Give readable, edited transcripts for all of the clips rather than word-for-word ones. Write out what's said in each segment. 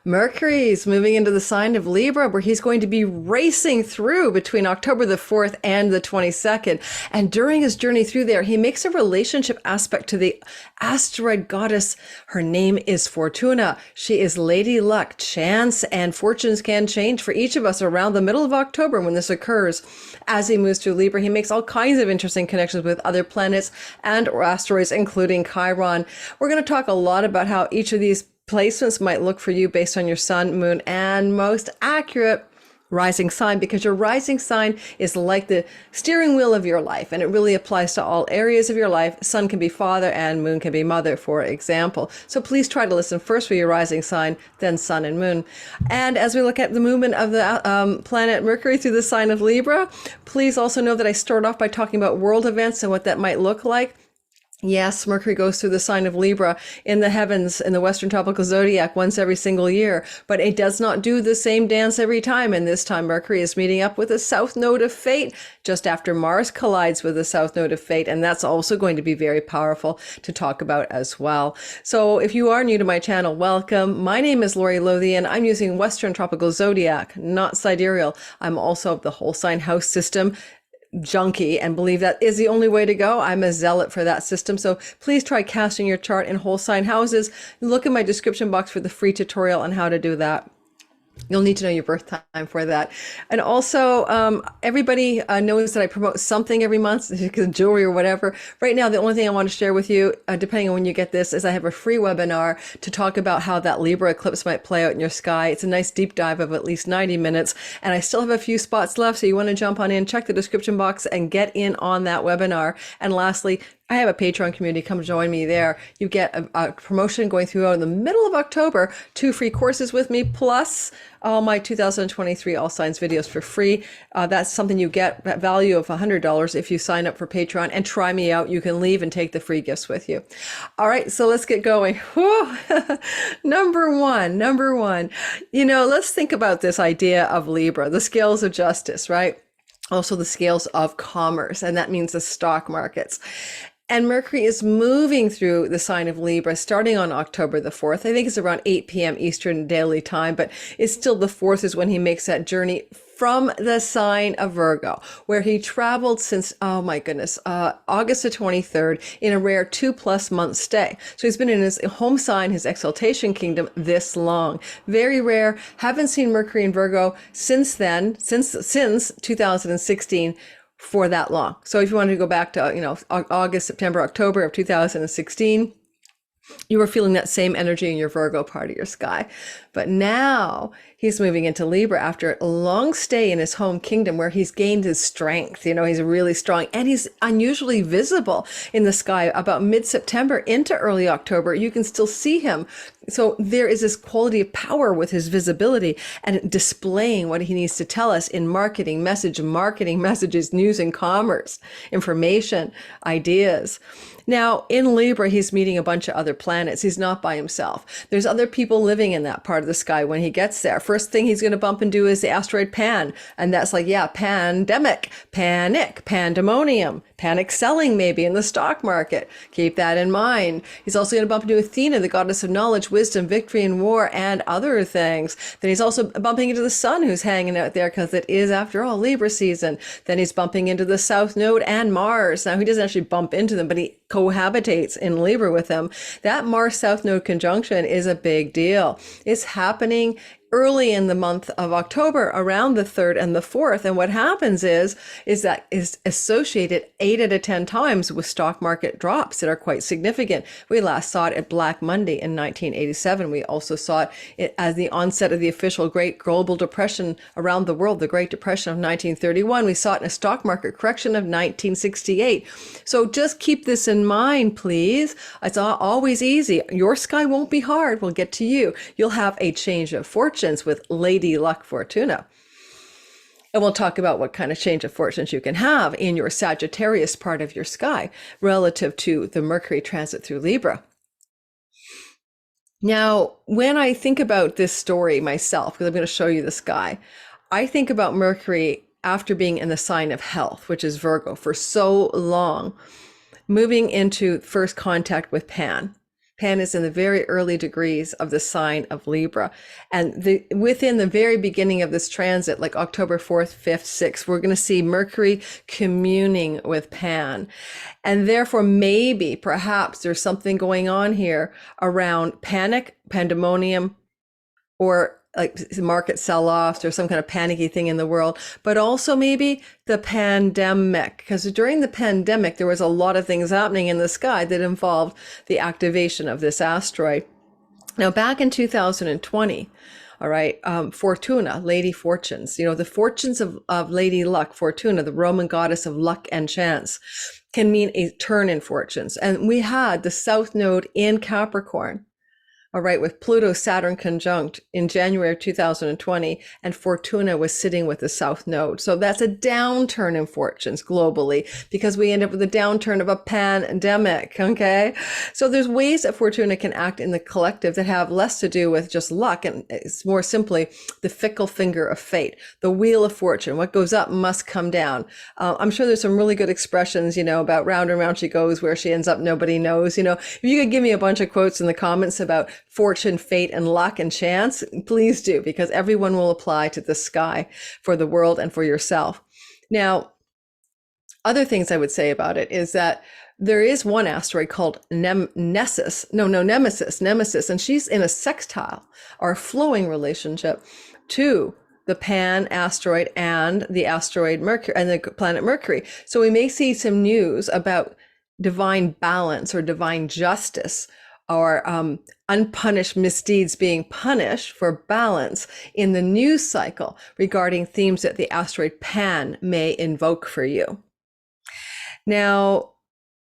Mercury is moving into the sign of Libra, where he's going to be racing through between October the 4th and the 22nd. And during his journey through there, he makes a relationship aspect to the asteroid goddess. Her name is Fortuna. She is Lady Luck. Chance and fortunes can change for each of us around the middle of October when this occurs. As he moves through Libra, he makes all kinds of interesting connections with other planets and or asteroids, including Chiron. We're going to talk a lot about how each of these placements might look for you based on your sun, moon, and most accurate rising sign, because your rising sign is like the steering wheel of your life, and it really applies to all areas of your life. Sun can be father and moon can be mother, for example. So please try to listen first for your rising sign, then sun and moon. And as we look at the movement of the planet Mercury through the sign of Libra, please also know that I start off by talking about world events and what that might look like. Yes, Mercury goes through the sign of Libra in the heavens in the Western tropical zodiac once every single year, but it does not do the same dance every time. And this time Mercury is meeting up with the south node of fate just after Mars collides with the south node of fate. And that's also going to be very powerful to talk about as well. So if you are new to my channel, welcome. My name is Lori Lothian. I'm using Western tropical zodiac, not sidereal. I'm also the whole sign house system junkie and believe that is the only way to go. I'm a zealot for that system. So please try casting your chart in whole sign houses. Look in my description box for the free tutorial on how to do that. You'll need to know your birth time for that. And also, everybody knows that I promote something every month, jewelry or whatever. Right now, the only thing I want to share with you, depending on when you get this, is I have a free webinar to talk about how that Libra eclipse might play out in your sky. It's a nice deep dive of at least 90 minutes. And I still have a few spots left. So you want to jump on in, check the description box and get in on that webinar. And lastly, I have a Patreon community. Come join me there. You get a promotion going through in the middle of October, 2 free courses with me, plus all my 2023 All Signs videos for free. That's something you get at value of $100 if you sign up for Patreon and try me out. You can leave and take the free gifts with you. All right, so let's get going. Number one, let's think about this idea of Libra, the scales of justice, right? Also the scales of commerce, and that means the stock markets. And Mercury is moving through the sign of Libra starting on October the 4th. I think it's around 8 p.m. Eastern Daily Time, but it's still the 4th is when he makes that journey from the sign of Virgo, where he traveled since, August the 23rd in a rare 2+ month stay. So he's been in his home sign, his exaltation kingdom, this long. Very rare. Haven't seen Mercury in Virgo since then, since 2016. For that long. So if you wanted to go back to, August, September, October of 2016, you were feeling that same energy in your Virgo part of your sky. But now he's moving into Libra after a long stay in his home kingdom where he's gained his strength. He's really strong and he's unusually visible in the sky about mid-September into early October. You can still see him. So there is this quality of power with his visibility and displaying what he needs to tell us in marketing messages, news and commerce, information, ideas. Now, in Libra, he's meeting a bunch of other planets. He's not by himself. There's other people living in that part of the sky when he gets there. First thing he's going to bump into is the asteroid Pan. And that's pandemic, panic, pandemonium, panic selling maybe in the stock market. Keep that in mind. He's also going to bump into Athena, the goddess of knowledge, wisdom, victory, and war, and other things. Then he's also bumping into the sun, who's hanging out there because it is, after all, Libra season. Then he's bumping into the south node and Mars. Now, he doesn't actually bump into them, but he cohabitates in Libra with them. That Mars South Node conjunction is a big deal. It's happening early in the month of October, around the 3rd and the 4th. And what happens is that is associated 8 out of 10 times with stock market drops that are quite significant. We last saw it at Black Monday in 1987. We also saw it as the onset of the official Great Global Depression around the world, the Great Depression of 1931. We saw it in a stock market correction of 1968. So just keep this in mind, please. It's always easy. Your sky won't be hard. We'll get to you. You'll have a change of fortune with Lady Luck Fortuna. And we'll talk about what kind of change of fortunes you can have in your Sagittarius part of your sky relative to the Mercury transit through Libra. Now, when I think about this story myself, because I'm going to show you the sky, I think about Mercury after being in the sign of health, which is Virgo, for so long, moving into first contact with Pan. Pan is in the very early degrees of the sign of Libra. And within the very beginning of this transit, like October 4th, 5th, 6th, we're going to see Mercury communing with Pan. And therefore, maybe, perhaps there's something going on here around panic, pandemonium, or like market sell-offs or some kind of panicky thing in the world, but also maybe the pandemic, because during the pandemic, there was a lot of things happening in the sky that involved the activation of this asteroid. Now, back in 2020, all right, Fortuna, Lady Fortunes, the fortunes of Lady Luck, Fortuna, the Roman goddess of luck and chance, can mean a turn in fortunes. And we had the South Node in Capricorn, all right, with Pluto Saturn conjunct in January of 2020, and Fortuna was sitting with the South Node. So that's a downturn in fortunes globally, because we end up with a downturn of a pandemic, okay? So there's ways that Fortuna can act in the collective that have less to do with just luck, and it's more simply the fickle finger of fate, the wheel of fortune. What goes up must come down. I'm sure there's some really good expressions, about round and round she goes, where she ends up, nobody knows. If you could give me a bunch of quotes in the comments about fortune, fate, and luck and chance, please do, because everyone will apply to the sky for the world and for yourself. Now, other things I would say about it is that there is one asteroid called Nemesis, and she's in a sextile or flowing relationship to the Pan asteroid and the asteroid Mercury and the planet Mercury. So we may see some news about divine balance or divine justice, or unpunished misdeeds being punished for balance in the news cycle regarding themes that the asteroid Pan may invoke for you. Now,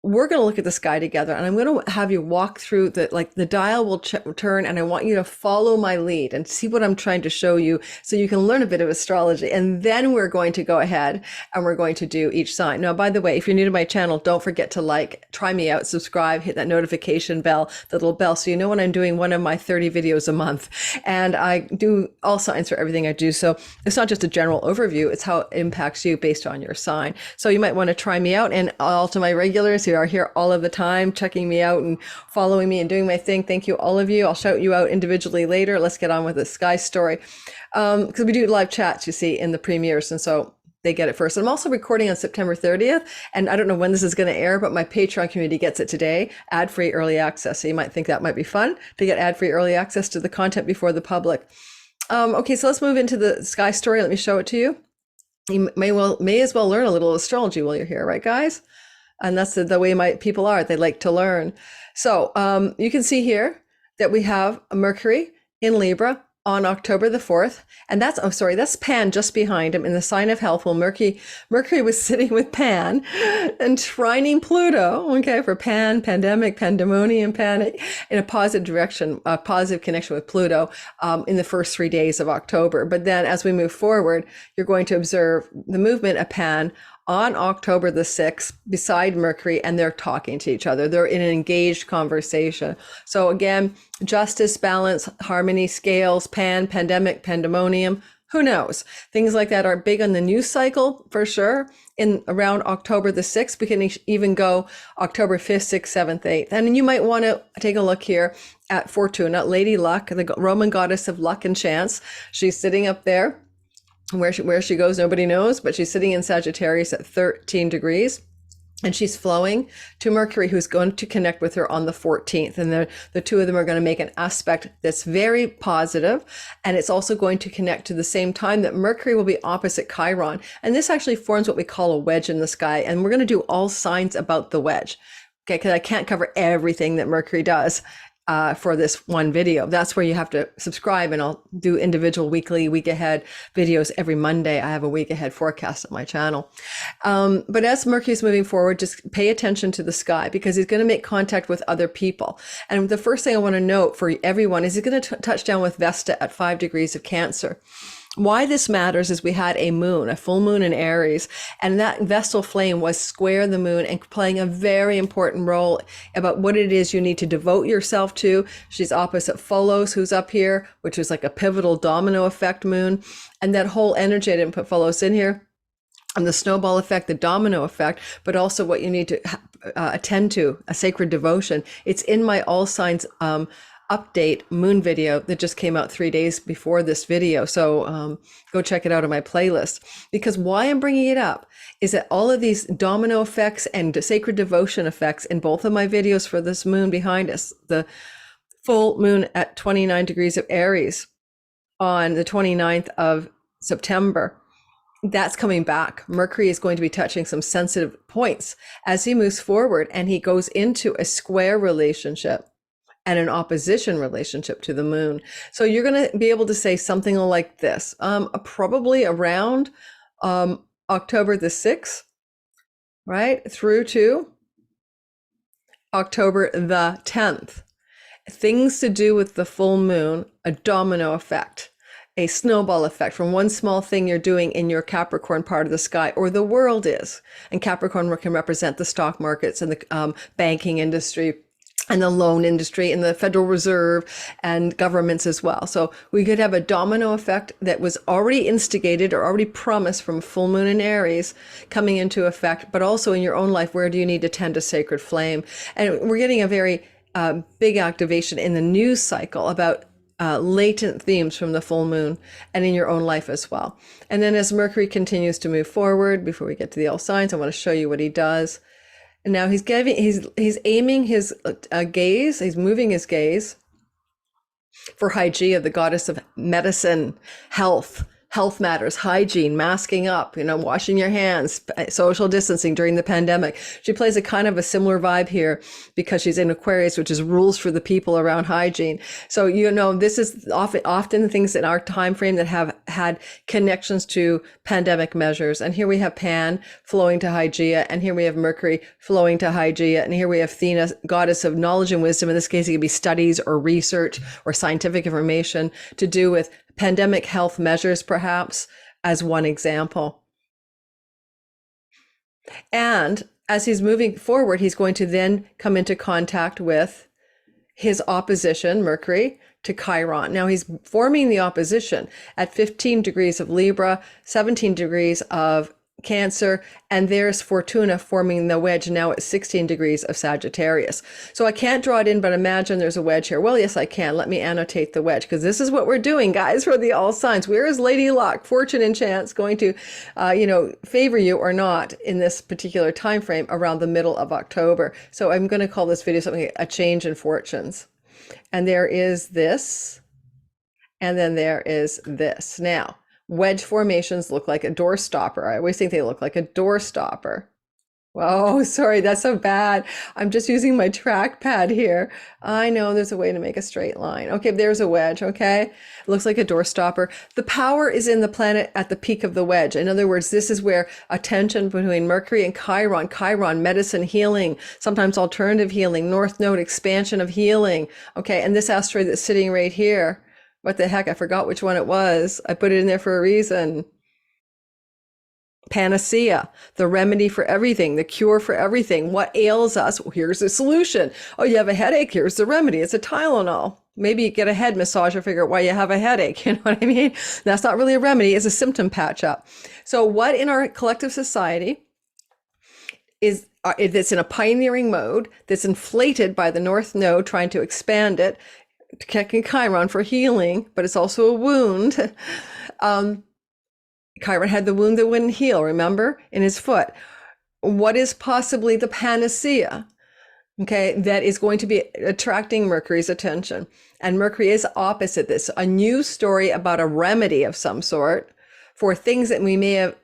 we're going to look at the sky together, and I'm going to have you walk through the dial will turn, and I want you to follow my lead and see what I'm trying to show you so you can learn a bit of astrology. And then we're going to go ahead and we're going to do each sign. Now, by the way, if you're new to my channel, don't forget to try me out, subscribe, hit that notification bell, the little bell, so you know when I'm doing one of my 30 videos a month. And I do all signs for everything I do. So it's not just a general overview, it's how it impacts you based on your sign. So you might want to try me out, and all to my regulars who are here all of the time, checking me out and following me and doing my thing. Thank you, all of you. I'll shout you out individually later. Let's get on with the sky story. Because we do live chats, you see, in the premieres. And so they get it first. I'm also recording on September 30th. And I don't know when this is going to air, but my Patreon community gets it today. Ad-free early access. So you might think that might be fun to get ad-free early access to the content before the public. Okay, so let's move into the sky story. Let me show it to you. You may as well learn a little astrology while you're here, right, guys? And that's the way my people are. They like to learn. So you can see here that we have Mercury in Libra on October the 4th. And that's Pan just behind him in the sign of health. Well, Mercury was sitting with Pan and trining Pluto, okay, for Pan, pandemic, pandemonium, panic, in a positive direction, a positive connection with Pluto in the first 3 days of October. But then as we move forward, you're going to observe the movement of Pan on October the 6th beside Mercury, and they're talking to each other. They're in an engaged conversation. So again, justice, balance, harmony, scales, Pan, pandemic, pandemonium, who knows? Things like that are big on the news cycle for sure. In around October the 6th, we can even go October 5th, 6th, 7th, 8th. And you might want to take a look here at Fortuna, Lady Luck, the Roman goddess of luck and chance. She's sitting up there. Where she goes, nobody knows, but she's sitting in Sagittarius at 13 degrees, and she's flowing to Mercury, who's going to connect with her on the 14th. And the two of them are going to make an aspect that's very positive, and it's also going to connect to the same time that Mercury will be opposite Chiron. And this actually forms what we call a wedge in the sky, and we're going to do all signs about the wedge, okay, because I can't cover everything that Mercury does for this one video. That's where you have to subscribe, and I'll do individual weekly, week ahead videos every Monday. I have a week ahead forecast on my channel. But as Mercury's moving forward, just pay attention to the sky, because he's going to make contact with other people. And the first thing I want to note for everyone is he's going to touch down with Vesta at 5 degrees of Cancer. Why this matters is we had a full moon in Aries, and that Vestal flame was square the moon and playing a very important role about what it is you need to devote yourself to. She's opposite Pholos, who's up here, which is like a pivotal domino effect moon. And that whole energy, I didn't put Pholos in here, and the snowball effect, the domino effect, but also what you need to attend to, a sacred devotion. It's in my All Signs update moon video that just came out 3 days before this video. So go check it out on my playlist. Because why I'm bringing it up is that all of these domino effects and sacred devotion effects in both of my videos for this moon behind us, the full moon at 29 degrees of Aries on the 29th of September, that's coming back. Mercury is going to be touching some sensitive points as he moves forward, and he goes into a square relationship and an opposition relationship to the moon. So you're going to be able to say something like this, probably around October the 6th, right, through to October the 10th. Things to do with the full moon, a domino effect, a snowball effect from one small thing you're doing in your Capricorn part of the sky, or the world is. And Capricorn can represent the stock markets and the banking industry and the loan industry and the Federal Reserve and governments as well. So we could have a domino effect that was already instigated or already promised from full moon in Aries coming into effect, but also in your own life, where do you need to tend a sacred flame? And we're getting a very big activation in the news cycle about latent themes from the full moon and in your own life as well. And then as Mercury continues to move forward, before we get to the all signs, I want to show you what he does. And now he's aiming his gaze, he's moving his gaze for Hygeia, the goddess of medicine, health matters, hygiene, masking up, washing your hands, social distancing during the pandemic. She plays a kind of a similar vibe here because she's in Aquarius, which is rules for the people around hygiene. So, this is often things in our time frame that have had connections to pandemic measures. And here we have Pan flowing to Hygeia, and here we have Mercury flowing to Hygeia, and here we have Athena, goddess of knowledge and wisdom. In this case, it could be studies or research or scientific information to do with pandemic health measures, perhaps, as one example. And as he's moving forward, he's going to then come into contact with his opposition, Mercury, to Chiron. Now he's forming the opposition at 15 degrees of Libra, 17 degrees of Cancer, and there's Fortuna forming the wedge now at 16 degrees of Sagittarius. So I can't draw it in, but imagine there's a wedge here. Well, yes, I can. Let me annotate the wedge, because this is what we're doing, guys, for the all signs. Where is Lady Luck, fortune and chance going to, favor you or not in this particular time frame around the middle of October? So I'm going to call this video something, a change in fortunes. And there is this, and then there is this. Now, wedge formations look like a door stopper. I always think they look like a door stopper. Oh, sorry, that's so bad. I'm just using my trackpad here. I know there's a way to make a straight line. Okay, there's a wedge, okay? It looks like a door stopper. The power is in the planet at the peak of the wedge. In other words, this is where a tension between Mercury and Chiron, medicine, healing, sometimes alternative healing, North Node, expansion of healing, okay? And this asteroid that's sitting right here, what the heck? I forgot which one it was. I put it in there for a reason. Panacea, the remedy for everything, the cure for everything. What ails us? Well, here's the solution. Oh, you have a headache? Here's the remedy. It's a Tylenol. Maybe you get a head massage or figure out why you have a headache. You know what I mean? That's not really a remedy. It's a symptom patch up. So what in our collective society is that's in a pioneering mode, that's inflated by the North Node trying to expand it, checking Chiron for healing, but it's also a wound. Chiron had the wound that wouldn't heal, remember, in his foot. What is possibly the panacea, okay, that is going to be attracting Mercury's attention? And Mercury is opposite this, a new story about a remedy of some sort for things that we may have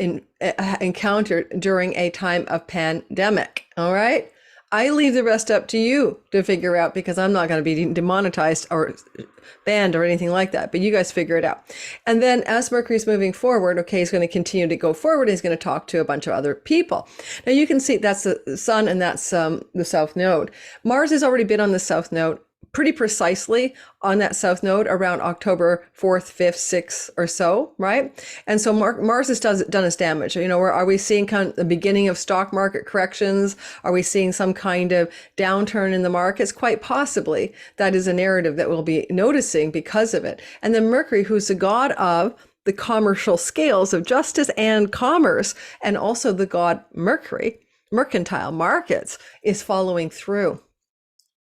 encountered during a time of pandemic, all right? I leave the rest up to you to figure out, because I'm not going to be demonetized or banned or anything like that, but you guys figure it out. And then as Mercury's moving forward, okay, he's going to continue to go forward. He's going to talk to a bunch of other people. Now you can see that's the sun and that's the South Node. Mars has already been on the South Node pretty precisely on that South Node around October 4th, 5th, 6th or so, right? And so Mars has done its damage. Are we seeing kind of the beginning of stock market corrections? Are we seeing some kind of downturn in the markets? Quite possibly. That is a narrative that we'll be noticing because of it. And then Mercury, who's the god of the commercial scales of justice and commerce, and also the god Mercury, mercantile markets is following through.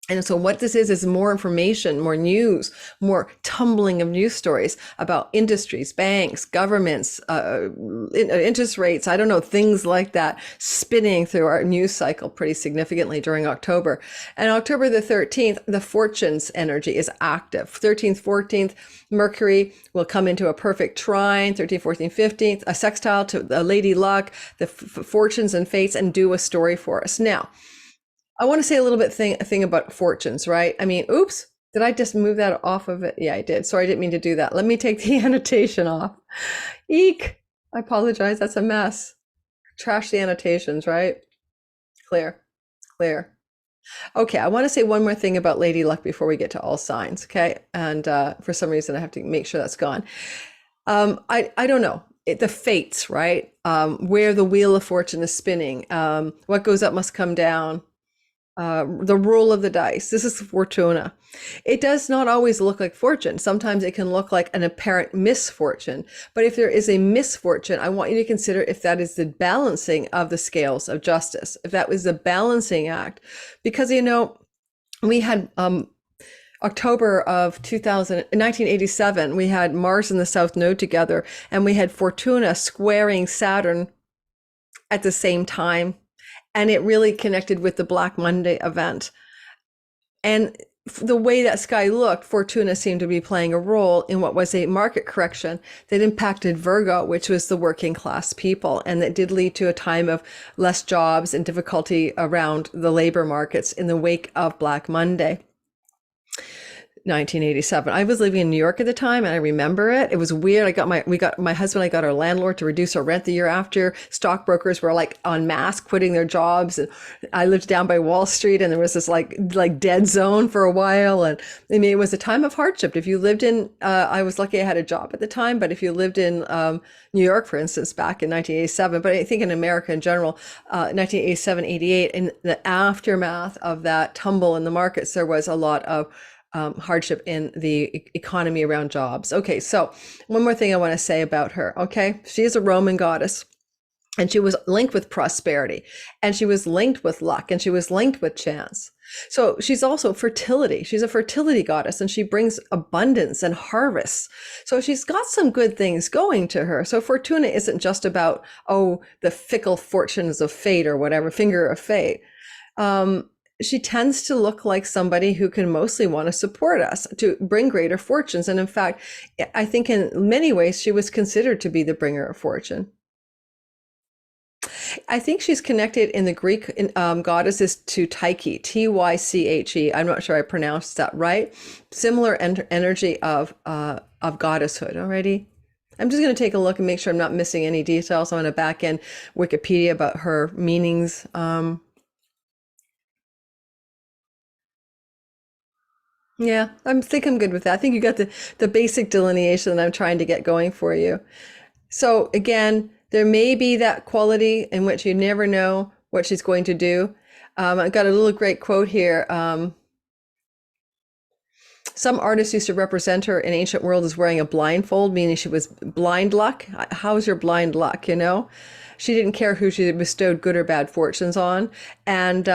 And so what this is more information, more news, more tumbling of news stories about industries, banks, governments, interest rates, I don't know, things like that, spinning through our news cycle pretty significantly during October. And October the 13th, the fortunes energy is active. 13th, 14th, Mercury will come into a perfect trine, 13th, 14th, 15th, a sextile to the Lady Luck, the fortunes and fates, and do a story for us. Now, I want to say a little bit thing about fortunes, right? I mean, oops, did I just move that off of it? Yeah, I did. Sorry, I didn't mean to do that. Let me take the annotation off. Eek, I apologize. That's a mess. Trash the annotations, right? Clear. Okay, I want to say one more thing about Lady Luck before we get to all signs, okay? And for some reason, I have to make sure that's gone. I don't know. The fates, right? Where the wheel of fortune is spinning. What goes up must come down. The roll of the dice. This is Fortuna. It does not always look like fortune. Sometimes it can look like an apparent misfortune. But if there is a misfortune, I want you to consider if that is the balancing of the scales of justice, if that was the balancing act. Because, you know, we had October of 1987, we had Mars and the South Node together, and we had Fortuna squaring Saturn at the same time. And it really connected with the Black Monday event. And the way that sky looked, Fortuna seemed to be playing a role in what was a market correction that impacted Virgo, which was the working class people. And that did lead to a time of less jobs and difficulty around the labor markets in the wake of Black Monday. 1987. I was living in New York at the time, and I remember it. It was weird. My husband and I got our landlord to reduce our rent the year after. Stockbrokers were like en masse quitting their jobs, and I lived down by Wall Street, and there was this like dead zone for a while. And I mean, it was a time of hardship. If you lived in, I was lucky I had a job at the time, but if you lived in New York, for instance, back in 1987, but I think in America in general, 1987, 88, in the aftermath of that tumble in the markets, there was a lot of hardship in the economy around jobs. Okay, so one more thing I want to say about her. Okay, she is a Roman goddess, and she was linked with prosperity, and she was linked with luck, and she was linked with chance. So she's also fertility. She's a fertility goddess, and she brings abundance and harvests. So she's got some good things going to her. So Fortuna isn't just about, oh, the fickle fortunes of fate or whatever, finger of fate. She tends to look like somebody who can mostly want to support us to bring greater fortunes. And in fact, I think in many ways, she was considered to be the bringer of fortune. I think she's connected in the Greek goddesses to Tyche, Tyche. I'm not sure I pronounced that right. Similar energy of goddesshood already. I'm just going to take a look and make sure I'm not missing any details. I'm going to back in Wikipedia about her meanings. Yeah, I think I'm good with that. I think you got the basic delineation that I'm trying to get going for you. So again, there may be that quality in which you never know what she's going to do. I've got a little great quote here. Some artists used to represent her in ancient world as wearing a blindfold, meaning she was blind luck. How's your blind luck, you know? She didn't care who she bestowed good or bad fortunes on. And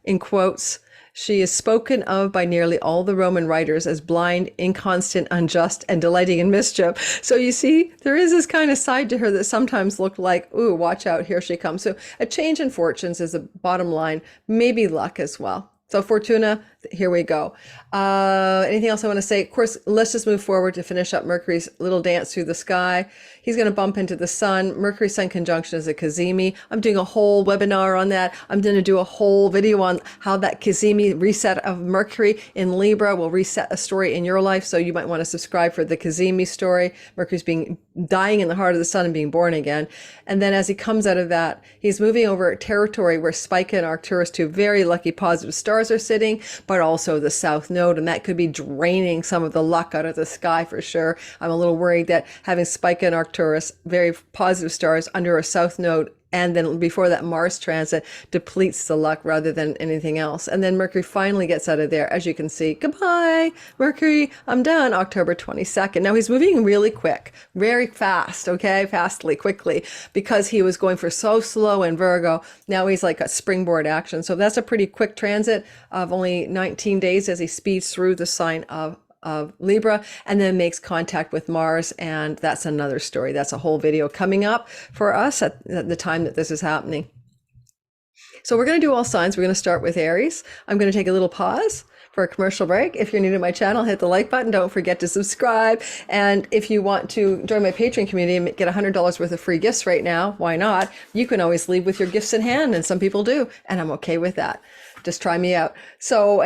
in quotes, she is spoken of by nearly all the Roman writers as blind, inconstant, unjust, and delighting in mischief. So you see, there is this kind of side to her that sometimes looked like, ooh, watch out, here she comes. So a change in fortunes is the bottom line, maybe luck as well. So Fortuna, here we go. Anything else I want to say? Of course, let's just move forward to finish up Mercury's little dance through the sky. He's going to bump into the sun. Mercury Sun conjunction is a cazimi. I'm doing a whole webinar on that. I'm going to do a whole video on how that cazimi reset of Mercury in Libra will reset a story in your life. So you might want to subscribe for the cazimi story. Mercury's dying in the heart of the sun and being born again. And then as he comes out of that, he's moving over territory where Spica and Arcturus, two very lucky positive stars, are sitting, but also the South Node, and that could be draining some of the luck out of the sky for sure. I'm a little worried that having Spica and Arcturus, very positive stars, under a South Node And then before that, Mars transit depletes the luck rather than anything else. And then Mercury finally gets out of there. As you can see, goodbye, Mercury, I'm done, October 22nd. Now he's moving really quick, very fast, okay? Fastly, quickly, because he was going for so slow in Virgo. Now he's like a springboard action. So that's a pretty quick transit of only 19 days as he speeds through the sign of Libra and then makes contact with Mars. And that's another story. That's a whole video coming up for us at the time that this is happening. So we're going to do all signs. We're going to start with Aries. I'm going to take a little pause for a commercial break. If you're new to my channel, hit the like button. Don't forget to subscribe. And if you want to join my Patreon community and get $100 worth of free gifts right now, why not? You can always leave with your gifts in hand, and some people do, and I'm okay with that. Just try me out. So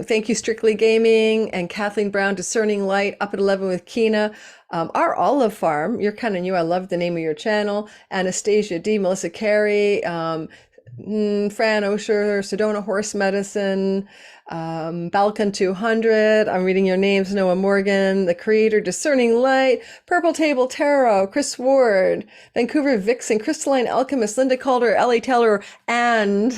thank you, Strictly Gaming and Kathleen Brown, Discerning Light, Up at 11 with Kina. Our Olive Farm, you're kind of new. I love the name of your channel. Anastasia D, Melissa Carey, Fran Osher, Sedona Horse Medicine, Balkan 200. I'm reading your names. Noah Morgan, The Creator, Discerning Light, Purple Table Tarot, Chris Ward, Vancouver Vixen, Crystalline Alchemist, Linda Calder, Ellie Taylor, and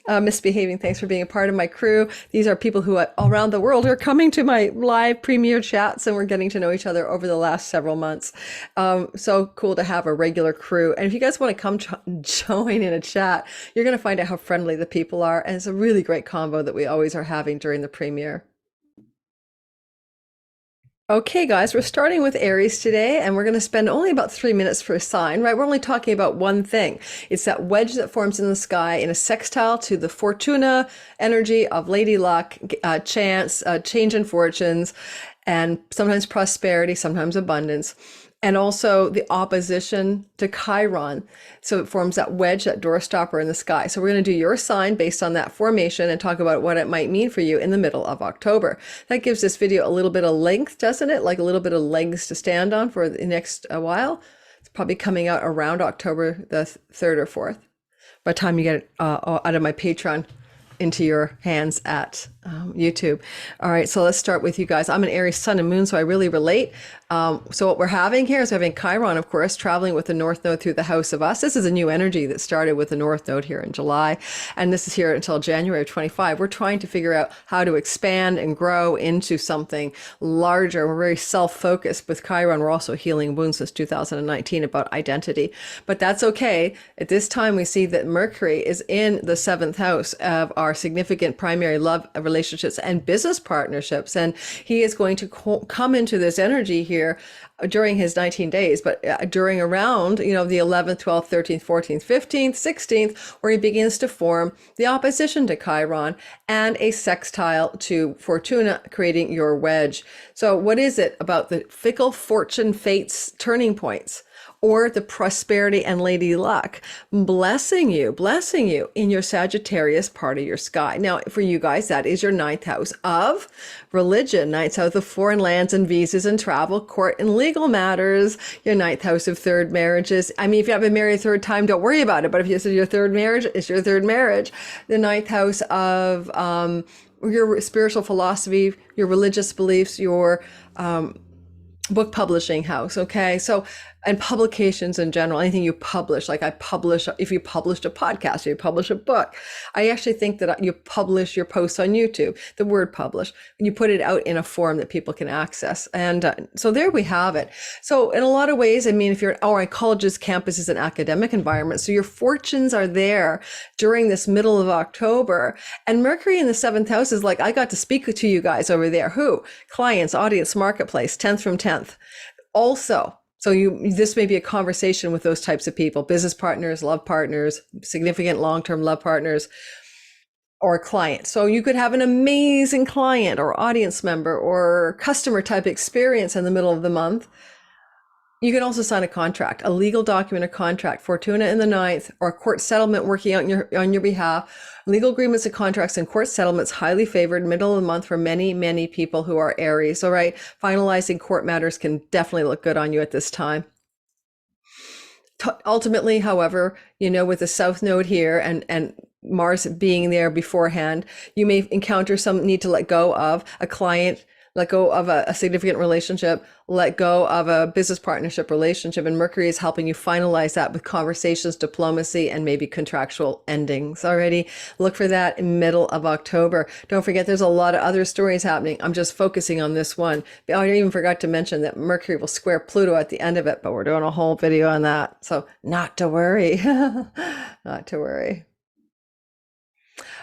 Misbehaving. Thanks for being a part of my crew. These are people who all around the world are coming to my live premiere chats, and we're getting to know each other over the last several months. So cool to have a regular crew. And if you guys want to come join in a chat, you're going to find out how friendly the people are. And it's a really great convo that we always are having during the premiere. Okay, guys, we're starting with Aries today, and we're going to spend only about 3 minutes per sign, right? We're only talking about one thing. It's that wedge that forms in the sky in a sextile to the Fortuna energy of Lady Luck, chance, change in fortunes, and sometimes prosperity, sometimes abundance. And also the opposition to Chiron. So it forms that wedge, that doorstopper in the sky. So we're going to do your sign based on that formation and talk about what it might mean for you in the middle of October. That gives this video a little bit of length, doesn't it? Like a little bit of legs to stand on for the next while. It's probably coming out around October the 3rd or 4th by the time you get it out of my Patreon into your hands at YouTube. All right, so let's start with you guys. I'm an Aries sun and moon, so I really relate. So what we're having here is having Chiron, of course, traveling with the North Node through the house of us. This is a new energy that started with the North Node here in July, and this is here until January of 25. We're trying to figure out how to expand and grow into something larger. We're very self-focused with Chiron. We're also healing wounds since 2019 about identity, but that's okay. At this time, we see that Mercury is in the 7th house of our significant primary love relationships and business partnerships, and he is going to come into this energy here during his 19 days, but during around, the 11th, 12th, 13th, 14th, 15th, 16th, where he begins to form the opposition to Chiron and a sextile to Fortuna, creating your wedge. So what is it about the fickle fortune fates turning points? Or the prosperity and lady luck blessing you in your Sagittarius part of your sky. Now, for you guys, that is your 9th house of religion, 9th house of foreign lands and visas and travel, court and legal matters, your 9th house of third marriages. I mean, if you haven't been married a third time, don't worry about it. But if this is your third marriage, it's your third marriage. The 9th house of your spiritual philosophy, your religious beliefs, your book publishing house. Okay. So, and publications in general, anything you publish, like if you published a podcast, or you publish a book, I actually think that you publish your posts on YouTube, the word publish, and you put it out in a form that people can access. And so there we have it. So in a lot of ways, I mean, if you're, colleges, campuses, and academic environments, so your fortunes are there during this middle of October. And Mercury in the 7th house is like, I got to speak to you guys over there. Who? Clients, audience, marketplace, 10th from 10th. Also, so this may be a conversation with those types of people, business partners, love partners, significant long-term love partners, or clients. So you could have an amazing client or audience member or customer type experience in the middle of the month. You can also sign a contract, a legal document or contract, Fortuna in the 9th, or a court settlement working out on your behalf. Legal agreements and contracts and court settlements highly favored middle of the month for many, many people who are Aries. All right, finalizing court matters can definitely look good on you at this time. Ultimately, however, with the South Node here and Mars being there beforehand, you may encounter some need to let go of a client, let go of a significant relationship, let go of a business partnership relationship. And Mercury is helping you finalize that with conversations, diplomacy, and maybe contractual endings already. Look for that in middle of October. Don't forget, there's a lot of other stories happening. I'm just focusing on this one. I even forgot to mention that Mercury will square Pluto at the end of it, but we're doing a whole video on that. So not to worry, not to worry.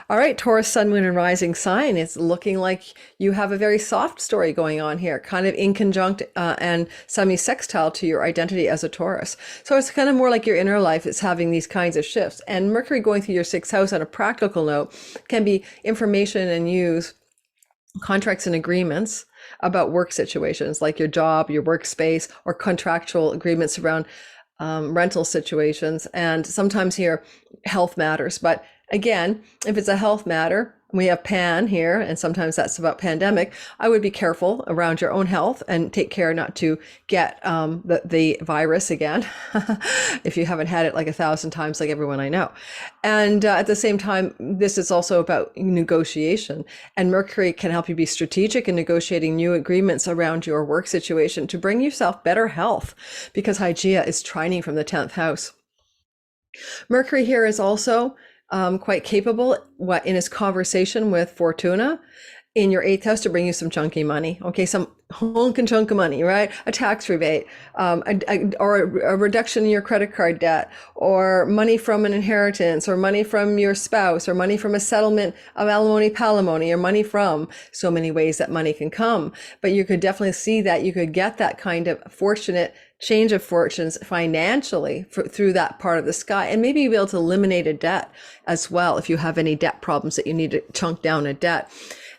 All right, Taurus, Sun, Moon, and Rising sign. It's looking like you have a very soft story going on here, kind of in conjunct and semi-sextile to your identity as a Taurus. So it's kind of more like your inner life is having these kinds of shifts. And Mercury going through your sixth house on a practical note can be information and news, contracts and agreements about work situations like your job, your workspace, or contractual agreements around rental situations. And sometimes here, health matters. But again, if it's a health matter, we have Pan here, and sometimes that's about pandemic. I would be careful around your own health and take care not to get the virus again if you haven't had it like 1,000 times, like everyone I know. And at the same time, this is also about negotiation. And Mercury can help you be strategic in negotiating new agreements around your work situation to bring yourself better health, because Hygeia is trining from the 10th house. Mercury here is also quite capable in his conversation with Fortuna in your 8th house to bring you some chunky money. Okay, some honking chunk of money, right? A tax rebate, or a reduction in your credit card debt, or money from an inheritance, or money from your spouse, or money from a settlement of alimony, palimony, or money from so many ways that money can come. But you could definitely see that you could get that kind of fortunate change of fortunes financially through that part of the sky, and maybe be able to eliminate a debt as well if you have any debt problems that you need to chunk down a debt.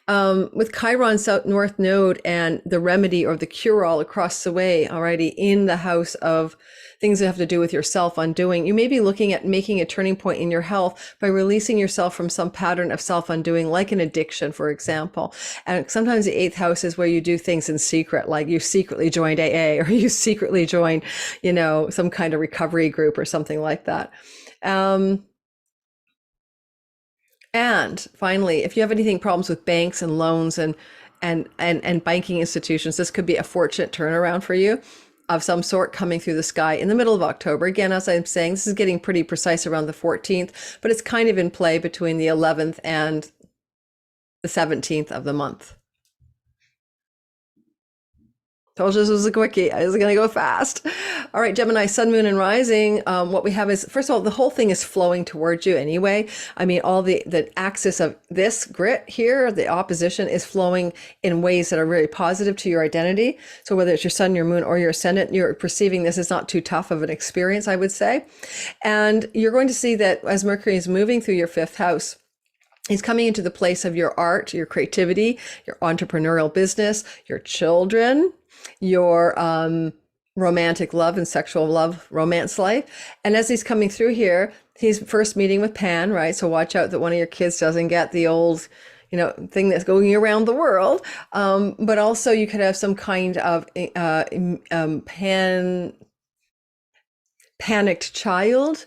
With Chiron South North Node and the remedy or the cure-all across the way already in the house of things that have to do with your self-undoing, you may be looking at making a turning point in your health by releasing yourself from some pattern of self-undoing, like an addiction, for example. And sometimes the 8th house is where you do things in secret, like you secretly joined AA, or you secretly joined, some kind of recovery group or something like that. And finally, if you have anything problems with banks and loans and banking institutions, this could be a fortunate turnaround for you of some sort coming through the sky in the middle of October. Again, as I'm saying, this is getting pretty precise around the 14th, but it's kind of in play between the 11th and the 17th of the month. Told you this was a quickie. I was going to go fast. All right, Gemini, Sun, Moon, and Rising. What we have is, first of all, the whole thing is flowing towards you anyway. I mean, all the axis of this grit here, the opposition, is flowing in ways that are very positive to your identity. So whether it's your sun, your moon, or your ascendant, you're perceiving this is not too tough of an experience, I would say. And you're going to see that as Mercury is moving through your 5th house, he's coming into the place of your art, your creativity, your entrepreneurial business, your children, your romantic love and sexual love, romance life. And as he's coming through here, he's first meeting with Pan, right? So watch out that one of your kids doesn't get the old, thing that's going around the world. But also you could have some kind of panicked child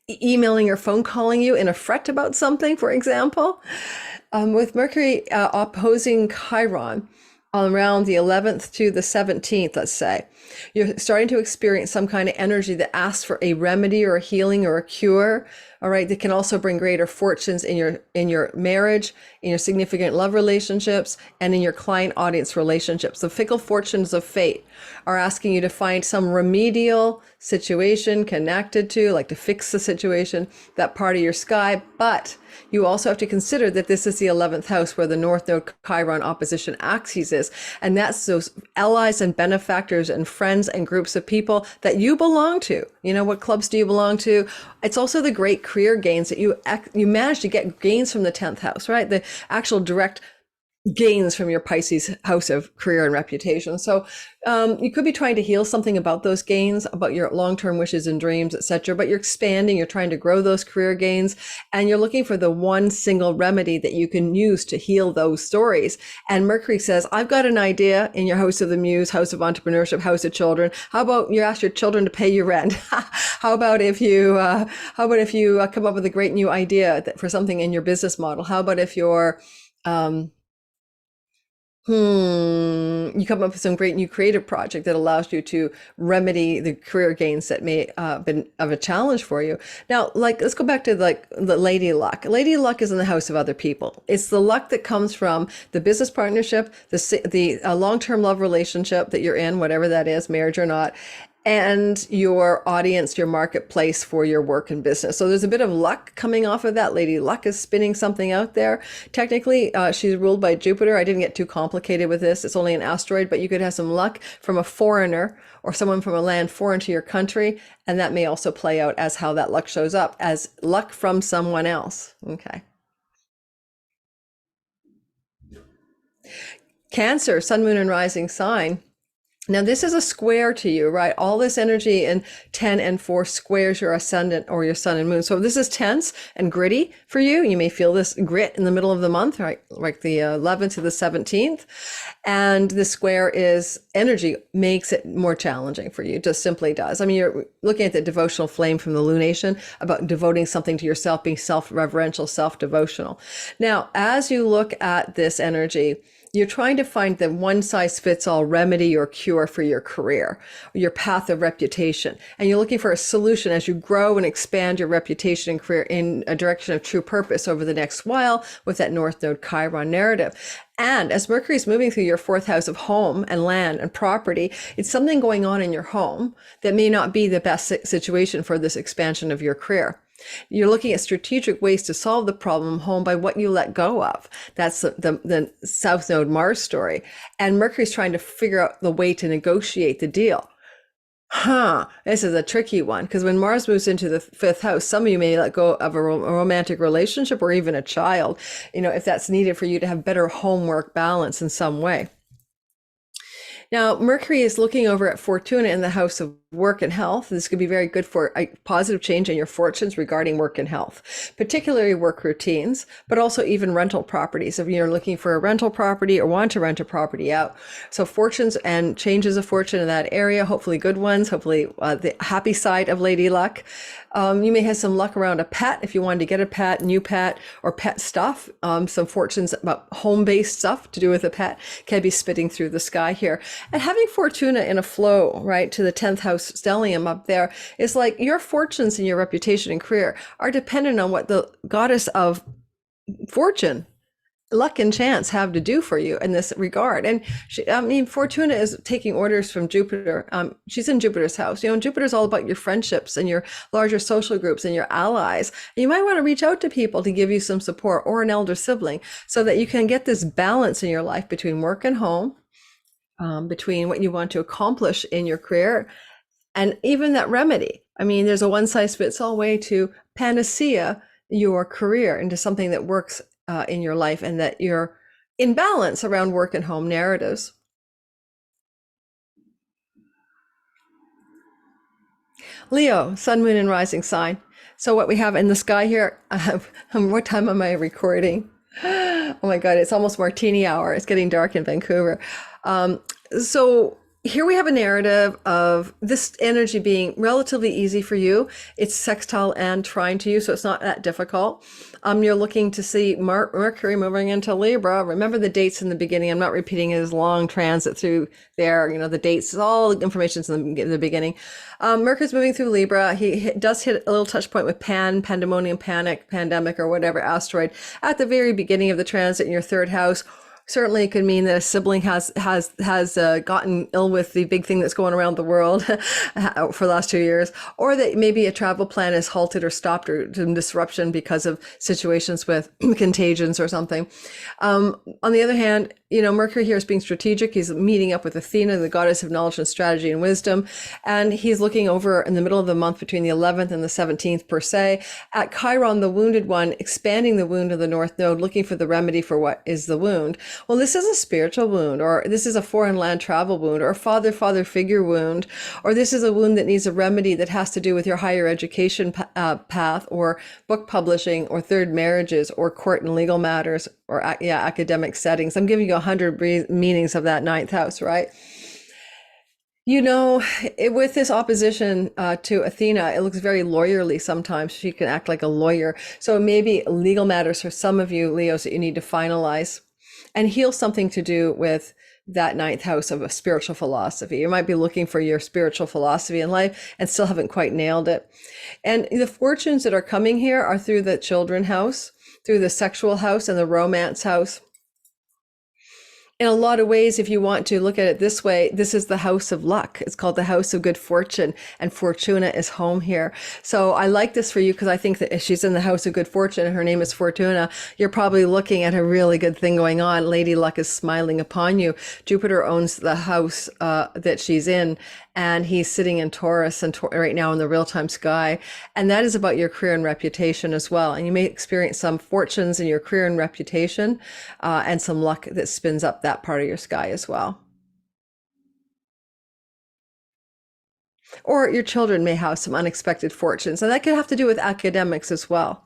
emailing or phone calling you in a fret about something, for example. With Mercury opposing Chiron, around the 11th to the 17th, let's say, you're starting to experience some kind of energy that asks for a remedy or a healing or a cure. All right, that can also bring greater fortunes in your marriage, in your significant love relationships, and in your client audience relationships. The fickle fortunes of fate are asking you to find some remedial situation connected to, like to fix the situation, that part of your sky. But you also have to consider that this is the 11th house where the North Node Chiron opposition axis is. And that's those allies and benefactors and friends and groups of people that you belong to. What clubs do you belong to? It's also the great career gains that you manage to get gains from the 10th house, right? The actual direct gains from your Pisces house of career and reputation. So you could be trying to heal something about those gains, about your long-term wishes and dreams, etc. But you're expanding, you're trying to grow those career gains, and you're looking for the one single remedy that you can use to heal those stories. And Mercury says, I've got an idea in your house of the muse, house of entrepreneurship, house of children. How about you ask your children to pay your rent? How about if you come up with a great new idea for something in your business model? How about if you're You come up with some great new creative project that allows you to remedy the career gains that may been of a challenge for you. Now, like, let's go back to like the lady luck. Lady luck is in the house of other people. It's the luck that comes from the business partnership, the long-term love relationship that you're in, whatever that is, marriage or not, and your audience, your marketplace for your work and business. So there's a bit of luck coming off of that. Lady Luck is spinning something out there. Technically, she's ruled by Jupiter. I didn't get too complicated with this. It's only an asteroid, but you could have some luck from a foreigner or someone from a land foreign to your country. And that may also play out as how that luck shows up as luck from someone else. Okay. Cancer, sun, moon, and rising sign. Now, this is a square to you, right? All this energy in 10 and 4 squares your ascendant or your sun and moon. So this is tense and gritty for you. You may feel this grit in the middle of the month, right? Like the 11th to the 17th. And the square is energy makes it more challenging for you. It just simply does. I mean, you're looking at the devotional flame from the lunation about devoting something to yourself, being self-reverential, self-devotional. Now, as you look at this energy, you're trying to find the one size fits all remedy or cure for your career, your path of reputation. And you're looking for a solution as you grow and expand your reputation and career in a direction of true purpose over the next while with that North Node Chiron narrative. And as Mercury is moving through your 4th house of home and land and property, it's something going on in your home that may not be the best situation for this expansion of your career. You're looking at strategic ways to solve the problem home by what you let go of. That's the South Node Mars story. And Mercury's trying to figure out the way to negotiate the deal. This is a tricky one because when Mars moves into the 5th house, some of you may let go of a romantic relationship or even a child, if that's needed for you to have better homework balance in some way. Now, Mercury is looking over at Fortuna in the house of work and health. This could be very good for a positive change in your fortunes regarding work and health, particularly work routines, but also even rental properties. If you're looking for a rental property or want to rent a property out. So fortunes and changes of fortune in that area, hopefully good ones, hopefully the happy side of Lady Luck. You may have some luck around a pet if you wanted to get a pet, new pet, or pet stuff. Some fortunes about home-based stuff to do with a pet can be spitting through the sky here. And having Fortuna in a flow, right, to the 10th house stellium up there is like your fortunes and your reputation and career are dependent on what the goddess of fortune, luck and chance have to do for you in this regard. And Fortuna is taking orders from Jupiter. She's in Jupiter's house. And Jupiter's all about your friendships and your larger social groups and your allies. And you might want to reach out to people to give you some support or an elder sibling so that you can get this balance in your life between work and home, between what you want to accomplish in your career, and even that remedy. I mean, there's a one size fits all way to panacea your career into something that works in your life and that you're in balance around work and home narratives. Leo, sun, moon, and rising sign. So what we have in the sky here, what time am I recording? Oh my God, it's almost martini hour. It's getting dark in Vancouver. So here we have a narrative of this energy being relatively easy for you. It's sextile and trine to you, so it's not that difficult. You're looking to see Mercury moving into Libra. Remember the dates in the beginning. I'm not repeating his long transit through there. The dates, all the information's in the beginning. Mercury's moving through Libra. He does hit a little touch point with pandemonium, panic, pandemic, or whatever asteroid at the very beginning of the transit in your 3rd house. Certainly it could mean that a sibling has gotten ill with the big thing that's going around the world for the last 2 years, or that maybe a travel plan is halted or stopped or some disruption because of situations with contagions or something. On the other hand, Mercury here is being strategic. He's meeting up with Athena, the goddess of knowledge and strategy and wisdom. And he's looking over in the middle of the month between the 11th and the 17th per se at Chiron, the wounded one, expanding the wound of the North Node, looking for the remedy for what is the wound. Well, this is a spiritual wound, or this is a foreign land travel wound, or a father figure wound, or this is a wound that needs a remedy that has to do with your higher education path, or book publishing, or third marriages, or court and legal matters, or academic settings. I'm giving you 100 meanings of that 9th house, right? With this opposition to Athena, it looks very lawyerly sometimes. She can act like a lawyer. So maybe legal matters for some of you, Leos, that you need to finalize. and heal something to do with that ninth house of a spiritual philosophy. You might be looking for your spiritual philosophy in life and still haven't quite nailed it. And the fortunes that are coming here are through the children house, through the sexual house and the romance house. In a lot of ways, if you want to look at it this way, this is the house of luck. It's called the house of good fortune, and Fortuna is home here. So I like this for you because I think that if she's in the house of good fortune and her name is Fortuna, you're probably looking at a really good thing going on. Lady Luck is smiling upon you. Jupiter owns the house that she's in, and he's sitting in Taurus and right now in the real-time sky. And that is about your career and reputation as well. And you may experience some fortunes in your career and reputation, and some luck that spins up that part of your sky as well. Or your children may have some unexpected fortunes, and that could have to do with academics as well.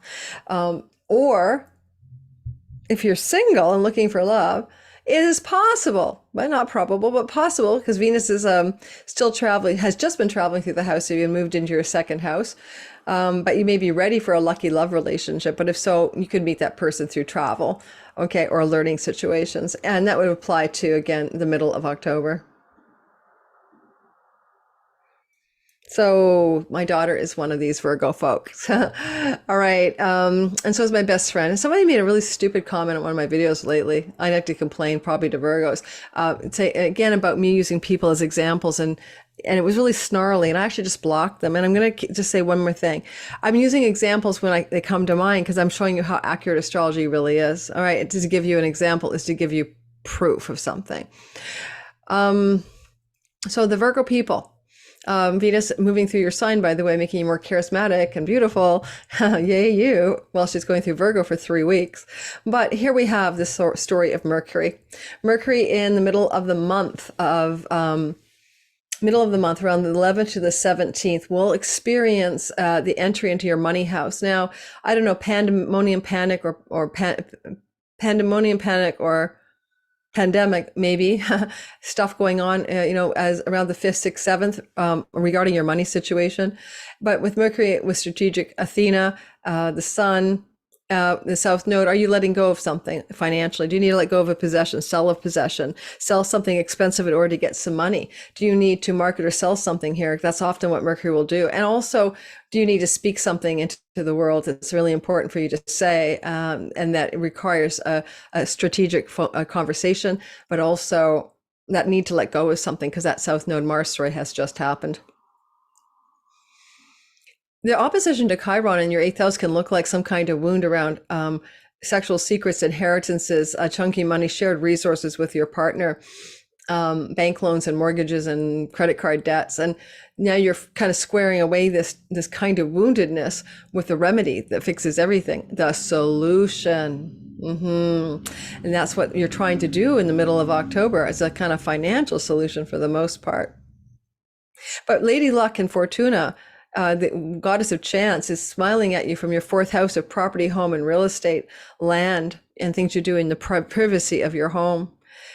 Or if you're single and looking for love, it is possible, but not probable, but possible, because Venus is still traveling, has just been traveling through the house, so you moved into your second house. But you may be ready for a lucky love relationship. But if so, you could meet that person through travel, okay, or learning situations. And that would apply to, again, the middle of October. So my daughter is one of these Virgo folks. All right. And so is my best friend. And somebody made a really stupid comment on one of my videos lately. I like to complain probably to Virgos. Say again about me using people as examples, and it was really snarly, and I actually just blocked them. And I'm going to just say one more thing. I'm using examples when they come to mind because I'm showing you how accurate astrology really is. All right. To give you an example is to give you proof of something. So the Virgo people, Venus moving through your sign, by the way, making you more charismatic and beautiful. Yay, you. Well, she's going through Virgo for 3 weeks. But here we have this story of Mercury. Mercury in the middle of the month, around the 11th to the 17th, will experience the entry into your money house. Now, I don't know, pandemonium panic or pandemonium panic or pandemic, maybe stuff going on, as around the 5th, 6th, 7th, regarding your money situation. But with Mercury, with strategic Athena, the sun, the South Node, are you letting go of something financially? Do you need to let go of a possession, sell a possession, sell something expensive in order to get some money? Do you need to market or sell something here? That's often what Mercury will do. And also, do you need to speak something into the world that's really important for you to say, and that requires a strategic conversation, but also that need to let go of something because that South Node Mars story has just happened. The opposition to Chiron in your 8th house can look like some kind of wound around sexual secrets, inheritances, chunky money, shared resources with your partner, bank loans and mortgages and credit card debts. And now you're kind of squaring away this kind of woundedness with the remedy that fixes everything, the solution. And that's what you're trying to do in the middle of October as a kind of financial solution for the most part. But Lady Luck and Fortuna, the goddess of chance, is smiling at you from your 4th house of property, home, and real estate, land, and things you do in the privacy of your home.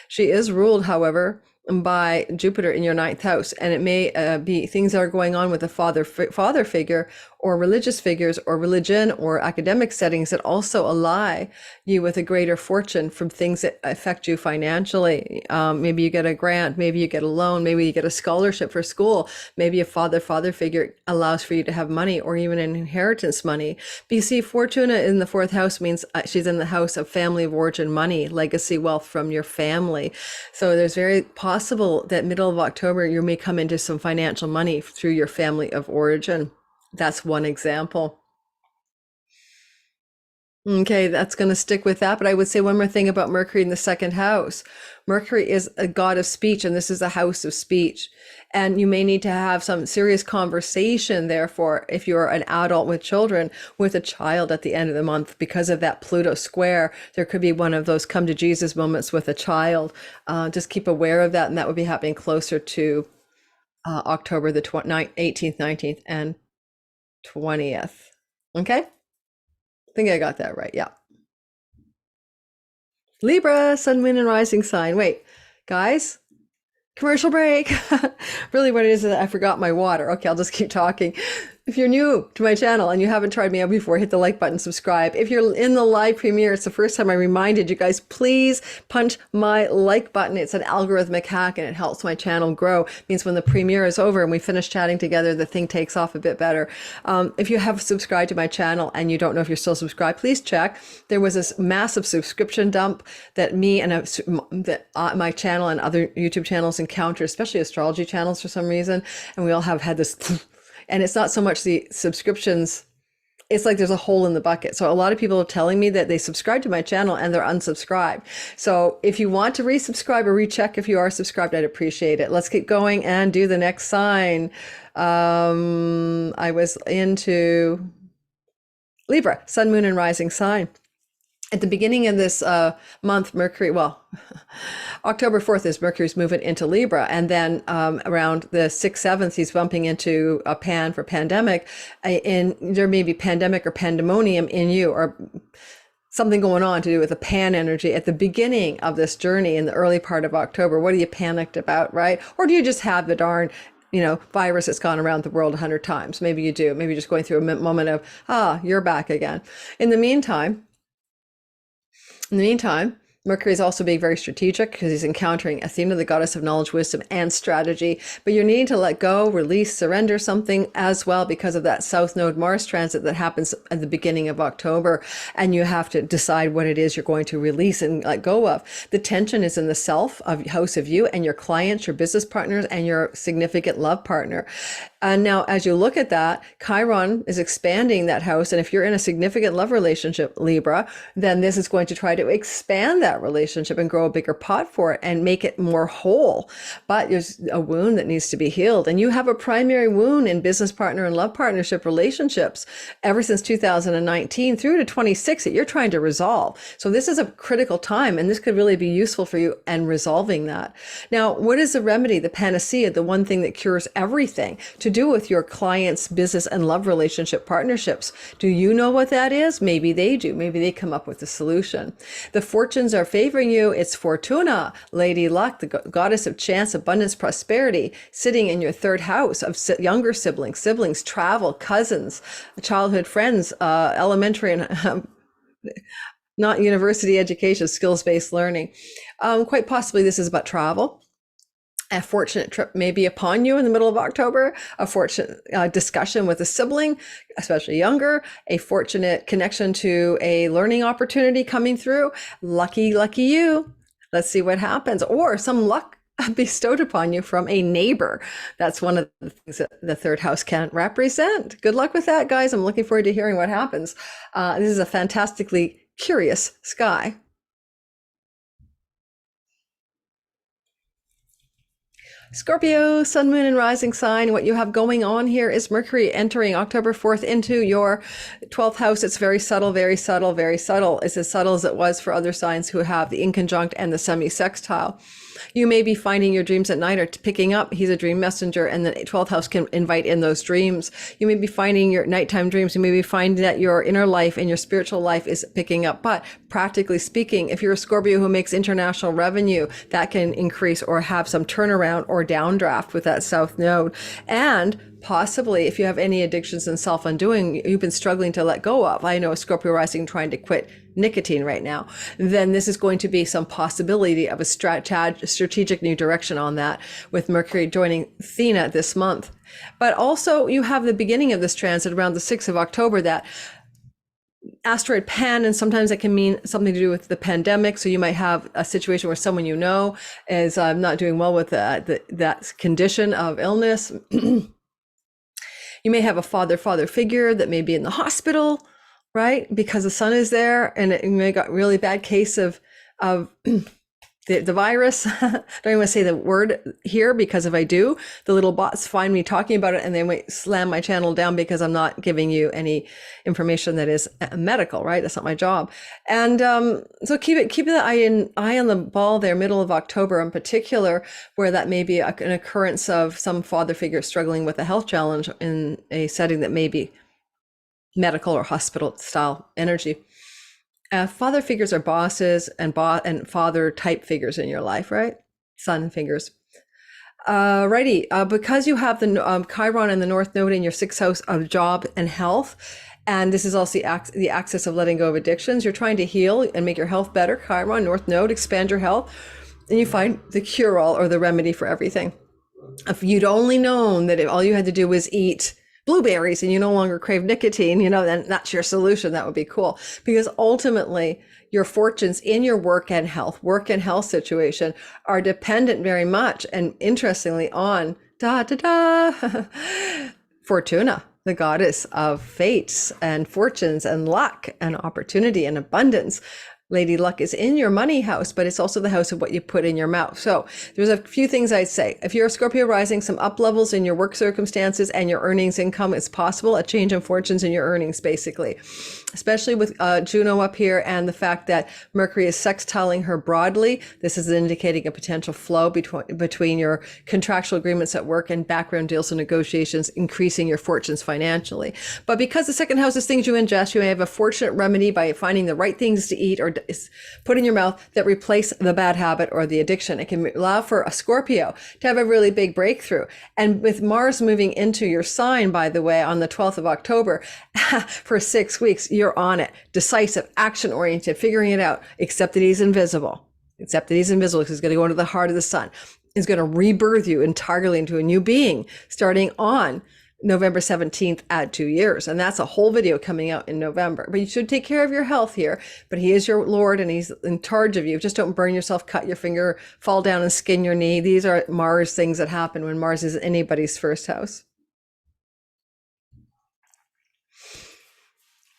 She is ruled, however, by Jupiter in your 9th house, and it may be things that are going on with a father figure, or religious figures, or religion, or academic settings that also ally you with a greater fortune from things that affect you financially. Maybe you get a grant, maybe you get a loan, maybe you get a scholarship for school, maybe a father figure allows for you to have money, or even an inheritance money. But you see, Fortuna in the 4th house means she's in the house of family of origin, money, legacy, wealth from your family. So there's very possible that middle of October, you may come into some financial money through your family of origin. That's one example. Okay, that's going to stick with that. But I would say one more thing about Mercury in the 2nd house. Mercury is a god of speech, and this is a house of speech. And you may need to have some serious conversation, therefore, if you're an adult with children, with a child at the end of the month. Because of that Pluto square, there could be one of those come to Jesus moments with a child. Just keep aware of that, and that would be happening closer to October the 18th, 19th, and 20th. Okay? I think I got that right. Yeah. Libra, sun, moon, and rising sign. Wait, guys, commercial break. Really what it is I forgot my water. Okay, I'll just keep talking. If you're new to my channel and you haven't tried me out before, hit the like button, subscribe. If you're in the live premiere, it's the first time I reminded you guys, please punch my like button. It's an algorithmic hack and it helps my channel grow. It means when the premiere is over and we finish chatting together, the thing takes off a bit better. If you have subscribed to my channel and you don't know if you're still subscribed, please check. There was this massive subscription dump that me and my channel and other YouTube channels encounter, especially astrology channels for some reason. And we all have had this, and it's not so much the subscriptions, it's like there's a hole in the bucket. So a lot of people are telling me that they subscribe to my channel and they're unsubscribed. So if you want to resubscribe or recheck if you are subscribed, I'd appreciate it. Let's keep going and do the next sign. I was into Libra, sun, moon, and rising sign. At the beginning of this month, Mercury, October 4th is Mercury's movement into Libra. And then around the 6th, 7th, he's bumping into a Pan for pandemic. And there may be pandemic or pandemonium in you, or something going on to do with the Pan energy at the beginning of this journey in the early part of October. What are you panicked about, right? Or do you just have the darn virus that's gone around the world 100 times? Maybe you do. Maybe you're just going through a moment of, you're back again. In the meantime, Mercury is also being very strategic because he's encountering Athena, the goddess of knowledge, wisdom, and strategy. But you're needing to let go, release, surrender something as well because of that South Node Mars transit that happens at the beginning of October. And you have to decide what it is you're going to release and let go of. The tension is in the self of house of you and your clients, your business partners, and your significant love partner. And now, as you look at that, Chiron is expanding that house. And if you're in a significant love relationship, Libra, then this is going to try to expand that relationship and grow a bigger pot for it and make it more whole. But there's a wound that needs to be healed. And you have a primary wound in business partner and love partnership relationships ever since 2019 through to 26 that you're trying to resolve. So this is a critical time, and this could really be useful for you and resolving that. Now, what is the remedy, the panacea, the one thing that cures everything to do with your clients' business and love relationship partnerships? Do you know what that is? Maybe they do. Maybe they come up with a solution. The fortunes are favoring you. It's Fortuna, Lady Luck, the goddess of chance, abundance, prosperity, sitting in your third house of younger siblings, travel, cousins, childhood friends, elementary and not university education, skills-based learning. Quite possibly this is about travel. A fortunate trip may be upon you in the middle of October, a fortunate discussion with a sibling, especially younger, a fortunate connection to a learning opportunity coming through. Lucky, lucky you. Let's see what happens. Or some luck bestowed upon you from a neighbor. That's one of the things that the third house can represent. Good luck with that, guys. I'm looking forward to hearing what happens. This is a fantastically curious sky. Scorpio, sun, moon, and rising sign. What you have going on here is Mercury entering October 4th into your 12th house. It's very subtle, very subtle, very subtle. It's as subtle as it was for other signs who have the inconjunct and the semi-sextile. You may be finding your dreams at night are picking up. He's a dream messenger, and the 12th house can invite in those dreams. You may be finding your nighttime dreams. You may be finding that your inner life and your spiritual life is picking up. But practically speaking, if you're a Scorpio who makes international revenue, that can increase or have some turnaround or downdraft with that South Node. And possibly if you have any addictions and self-undoing you've been struggling to let go of. I know a Scorpio rising trying to quit nicotine right now. Then this is going to be some possibility of a strategic new direction on that, with Mercury joining Athena this month. But also you have the beginning of this transit around the 6th of October, that Asteroid Pan, and sometimes it can mean something to do with the pandemic. So you might have a situation where someone you know is not doing well with that condition of illness. You may have a father figure that may be in the hospital, right? Because the sun is there, and it may got really bad case of the virus. I don't even want to say the word here, because if I do, the little bots find me talking about it and they might slam my channel down because I'm not giving you any information that is medical, right? That's not my job. And so keep the eye on the ball there, middle of October in particular, where that may be an occurrence of some father figure struggling with a health challenge in a setting that may be medical or hospital style energy. Father figures are bosses and father type figures in your life, right? Son figures. Righty. Because you have the Chiron and the North Node in your sixth house of job and health, and this is also the axis of letting go of addictions, you're trying to heal and make your health better. Chiron, North Node, expand your health, and you find the cure-all or the remedy for everything. If you'd only known that if all you had to do was eat blueberries and you no longer crave nicotine, then that's your solution. That would be cool. Because ultimately, your fortunes in your work and health situation are dependent very much and interestingly on Fortuna, the goddess of fates and fortunes and luck and opportunity and abundance. Lady Luck is in your money house, but it's also the house of what you put in your mouth. So there's a few things I'd say. If you're a Scorpio rising, some up levels in your work circumstances and your earnings income is possible, a change in fortunes in your earnings, basically, especially with Juno up here and the fact that Mercury is sextiling her broadly. This is indicating a potential flow between your contractual agreements at work and background deals and negotiations, increasing your fortunes financially. But because the second house is things you ingest, you may have a fortunate remedy by finding the right things to eat or put in your mouth that replace the bad habit or the addiction. It can allow for a Scorpio to have a really big breakthrough. And with Mars moving into your sign, by the way, on the 12th of October, for 6 weeks, you're on it. Decisive, action-oriented, figuring it out, except that he's invisible. Except that he's invisible because he's going to go into the heart of the sun. He's going to rebirth you entirely into a new being starting on November 17th at 2 years. And that's a whole video coming out in November. But you should take care of your health here. But he is your Lord and he's in charge of you. Just don't burn yourself, cut your finger, fall down and skin your knee. These are Mars things that happen when Mars is anybody's first house.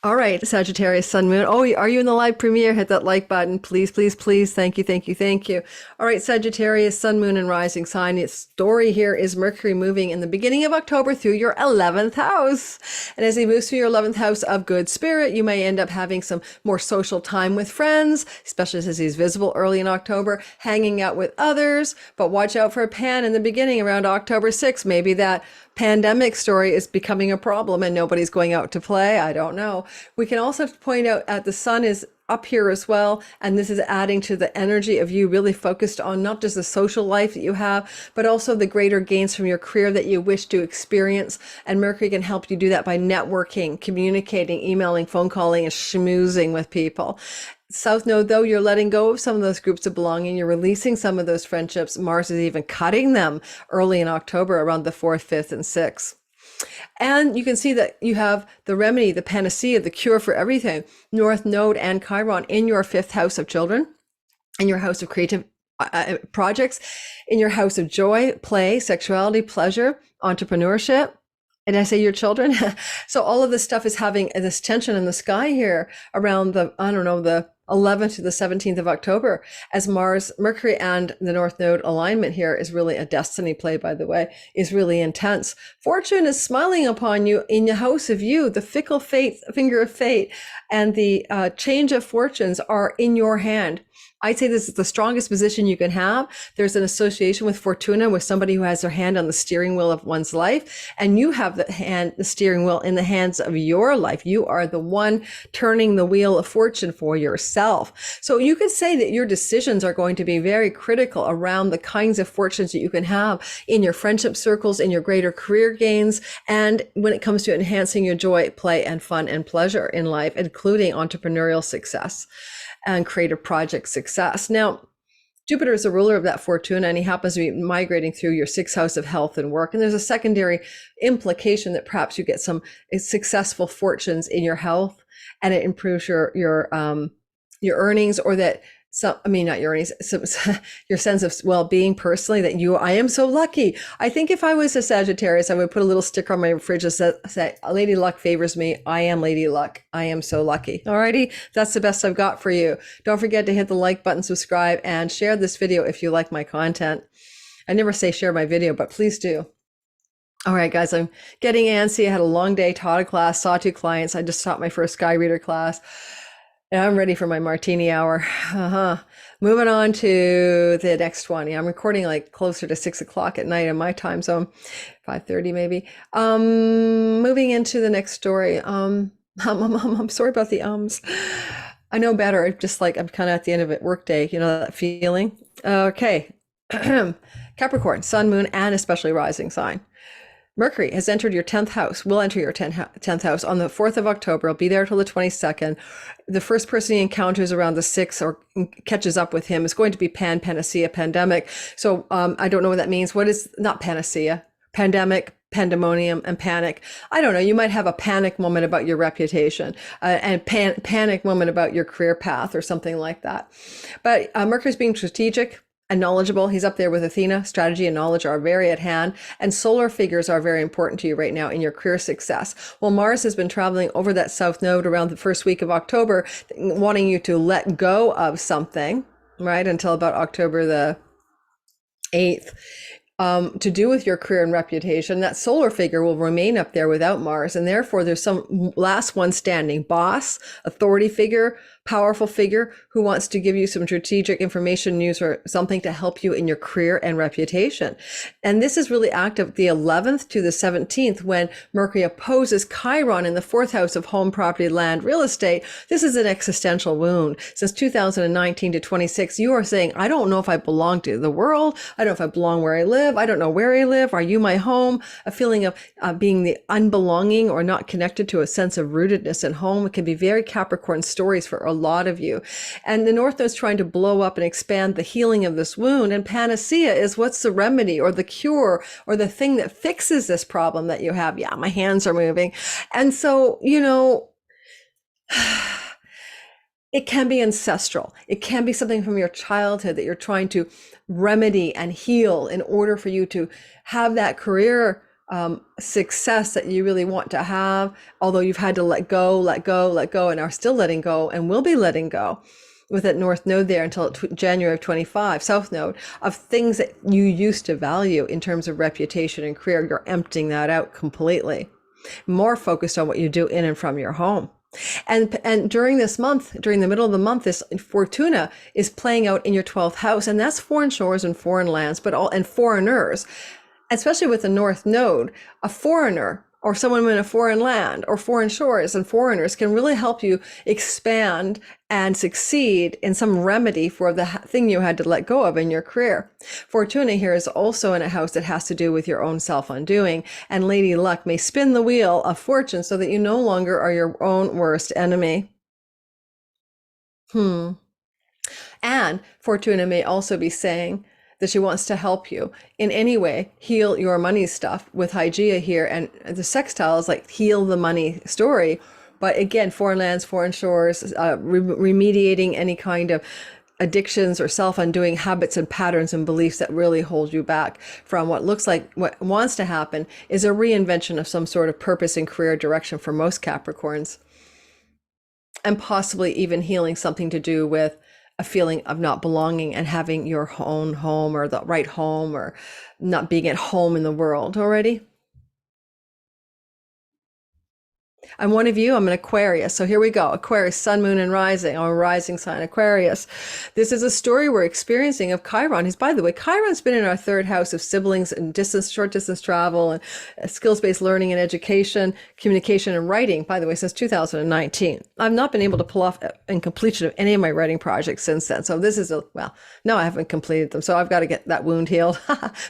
All right, Sagittarius, Sun, Moon. Oh, are you in the live premiere? Hit that like button. Please, please, please. Thank you, thank you, thank you. All right, Sagittarius, Sun, Moon, and Rising sign. Its story here is Mercury moving in the beginning of October through your 11th house. And as he moves through your 11th house of good spirit, you may end up having some more social time with friends, especially as he's visible early in October, hanging out with others. But watch out for a pan in the beginning around October 6th. Maybe that pandemic story is becoming a problem and nobody's going out to play. I don't know. We can also point out that the sun is up here as well. And this is adding to the energy of you really focused on not just the social life that you have, but also the greater gains from your career that you wish to experience. And Mercury can help you do that by networking, communicating, emailing, phone calling, and schmoozing with people. South Node, though, you're letting go of some of those groups of belonging. You're releasing some of those friendships. Mars is even cutting them early in October around the 4th, 5th, and 6th. And you can see that you have the remedy, the panacea, the cure for everything. North Node and Chiron in your 5th house of children, in your house of creative projects, in your house of joy, play, sexuality, pleasure, entrepreneurship. And I say your children. So all of this stuff is having this tension in the sky here around the 11th to the 17th of October, as Mercury and the North Node alignment here is really a destiny play, by the way, is really intense. Fortune is smiling upon you in the house of you. The fickle finger of fate and the change of fortunes are in your hand. I'd say this is the strongest position you can have. There's an association with Fortuna, with somebody who has their hand on the steering wheel of one's life, and you have the steering wheel in the hands of your life. You are the one turning the wheel of fortune for yourself. So you could say that your decisions are going to be very critical around the kinds of fortunes that you can have in your friendship circles, in your greater career gains, and when it comes to enhancing your joy, play, and fun and pleasure in life, including entrepreneurial success and creative project success. Now, Jupiter is the ruler of that Fortuna, and he happens to be migrating through your 6th house of health and work. And there's a secondary implication that perhaps you get some successful fortunes in your health, and it improves your earnings, or that not your earnings, your sense of well-being personally, that I am so lucky. I think if I was a Sagittarius, I would put a little sticker on my fridge that said, Lady Luck favors me. I am Lady Luck. I am so lucky. Alrighty. That's the best I've got for you. Don't forget to hit the like button, subscribe, and share this video if you like my content. I never say share my video, but please do. All right, guys, I'm getting antsy. I had a long day, taught a class, saw 2 clients. I just taught my first Sky Reader class. Now I'm ready for my martini hour. Moving on to the next one. Yeah, I'm recording like closer to 6 o'clock at night in my time zone, 5:30 maybe. Moving into the next story. I'm sorry about the ums. I know better. Just like I'm kind of at the end of a work day. You know that feeling? Okay. Capricorn, sun, moon, and especially rising sign. Mercury has entered your 10th house, will enter your 10th house on the 4th of October. I'll be there till the 22nd. The first person he encounters around the 6th or catches up with him is going to be panacea, pandemic. So I don't know what that means. What is, not panacea, pandemic, pandemonium, and panic. I don't know. You might have a panic moment about your reputation and panic moment about your career path or something like that. But Mercury's being strategic and knowledgeable. He's up there with Athena. Strategy and knowledge are very at hand, and solar figures are very important to you right now in your career success. Well, Mars has been traveling over that south node around the first week of October, wanting you to let go of something, right, until about October the 8th. To do with your career and reputation. That solar figure will remain up there without Mars, and therefore there's some last one standing boss, authority figure, powerful figure who wants to give you some strategic information, news, or something to help you in your career and reputation. And this is really active the 11th to the 17th when Mercury opposes Chiron in the 4th house of home, property, land, real estate. This is an existential wound. Since 2019 to 26, you are saying, I don't know if I belong to the world. I don't know if I belong where I live. I don't know where I live. Are you my home? A feeling of being the unbelonging or not connected to a sense of rootedness and home. It can be very Capricorn stories for a lot of you. And the North Node's trying to blow up and expand the healing of this wound. And panacea is what's the remedy or the cure or the thing that fixes this problem that you have. Yeah, my hands are moving. And so, you know, it can be ancestral. It can be something from your childhood that you're trying to remedy and heal in order for you to have that career success that you really want to have, although you've had to let go, and are still letting go and will be letting go with that North Node there until January of 25, South Node, of things that you used to value in terms of reputation and career. You're emptying that out completely. More focused on what you do in and from your home. And during this month, during the middle of the month, this Fortuna is playing out in your 12th house, and that's foreign shores and foreign lands, and foreigners. Especially with the North Node, a foreigner or someone in a foreign land or foreign shores and foreigners can really help you expand and succeed in some remedy for the thing you had to let go of in your career. Fortuna here is also in a house that has to do with your own self-undoing, and Lady Luck may spin the wheel of fortune so that you no longer are your own worst enemy. And Fortuna may also be saying that she wants to help you in any way heal your money stuff with Hygeia here. And the sextile is like heal the money story. But again, foreign lands, foreign shores, remediating any kind of addictions or self-undoing habits and patterns and beliefs that really hold you back from what looks like what wants to happen is a reinvention of some sort of purpose and career direction for most Capricorns. And possibly even healing something to do with a feeling of not belonging and having your own home or the right home or not being at home in the world already. I'm one of you. I'm an Aquarius. So here we go. Aquarius, sun, moon, and rising. Our rising sign, Aquarius. This is a story we're experiencing of Chiron. By the way, Chiron's been in our 3rd house of siblings and short distance travel and skills-based learning and education, communication and writing, by the way, since 2019. I've not been able to pull off in completion of any of my writing projects since then. So this is no, I haven't completed them. So I've got to get that wound healed.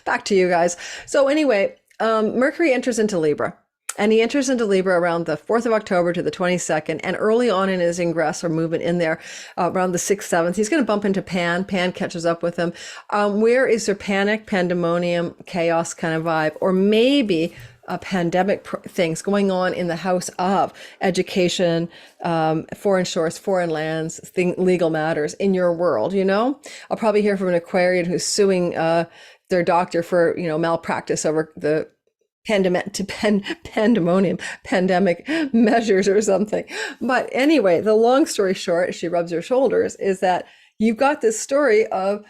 Back to you guys. So anyway, Mercury enters into Libra. And he enters into Libra around the 4th of October to the 22nd. And early on in his ingress or movement in there, around the 6th, 7th, he's going to bump into Pan. Pan catches up with him. Where is there panic, pandemonium, chaos kind of vibe? Or maybe pandemic things going on in the house of education, foreign shores, foreign lands, legal matters in your world, you know? I'll probably hear from an Aquarian who's suing their doctor for, malpractice over the pandemonium, pandemic measures or something. But anyway, the long story short, she rubs her shoulders, is that you've got this story of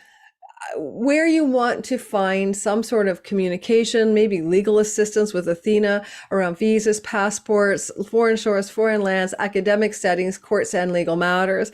where you want to find some sort of communication, maybe legal assistance with Athena around visas, passports, foreign shores, foreign lands, academic settings, courts and legal matters.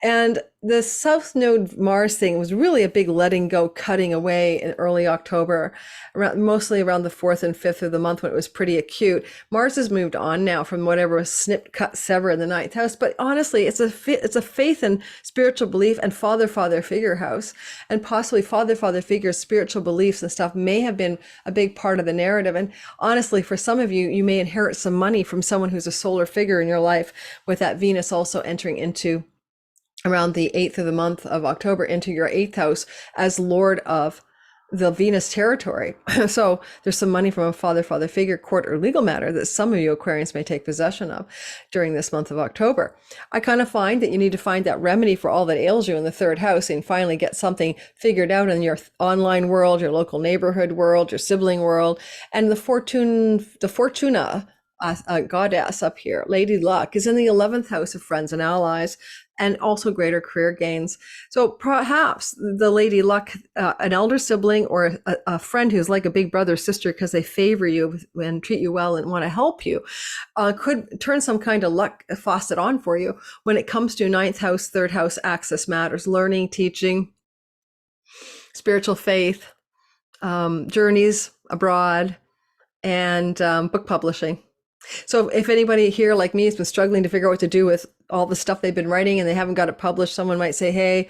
And the South Node Mars thing was really a big letting go, cutting away in early October, mostly around the 4th and 5th of the month when it was pretty acute. Mars has moved on now from whatever was snip, cut, sever in the 9th house. But honestly, it's a faith and spiritual belief and father figure house. And possibly father figures, spiritual beliefs and stuff may have been a big part of the narrative. And honestly, for some of you, you may inherit some money from someone who's a solar figure in your life, with that Venus also entering into around the 8th of the month of October into your 8th house as Lord of the Venus territory. So there's some money from a father figure, court, or legal matter that some of you Aquarians may take possession of during this month of October. I kind of find that you need to find that remedy for all that ails you in the 3rd house and finally get something figured out in your online world, your local neighborhood world, your sibling world. And the Fortuna goddess up here, Lady Luck, is in the 11th house of friends and allies, and also greater career gains. So perhaps the Lady Luck, an elder sibling or a friend who's like a big brother or sister because they favor you and treat you well and want to help you, could turn some kind of luck faucet on for you when it comes to 9th house, 3rd house access matters, learning, teaching, spiritual faith, journeys abroad, and book publishing. So if anybody here like me has been struggling to figure out what to do with all the stuff they've been writing and they haven't got it published, someone might say, hey,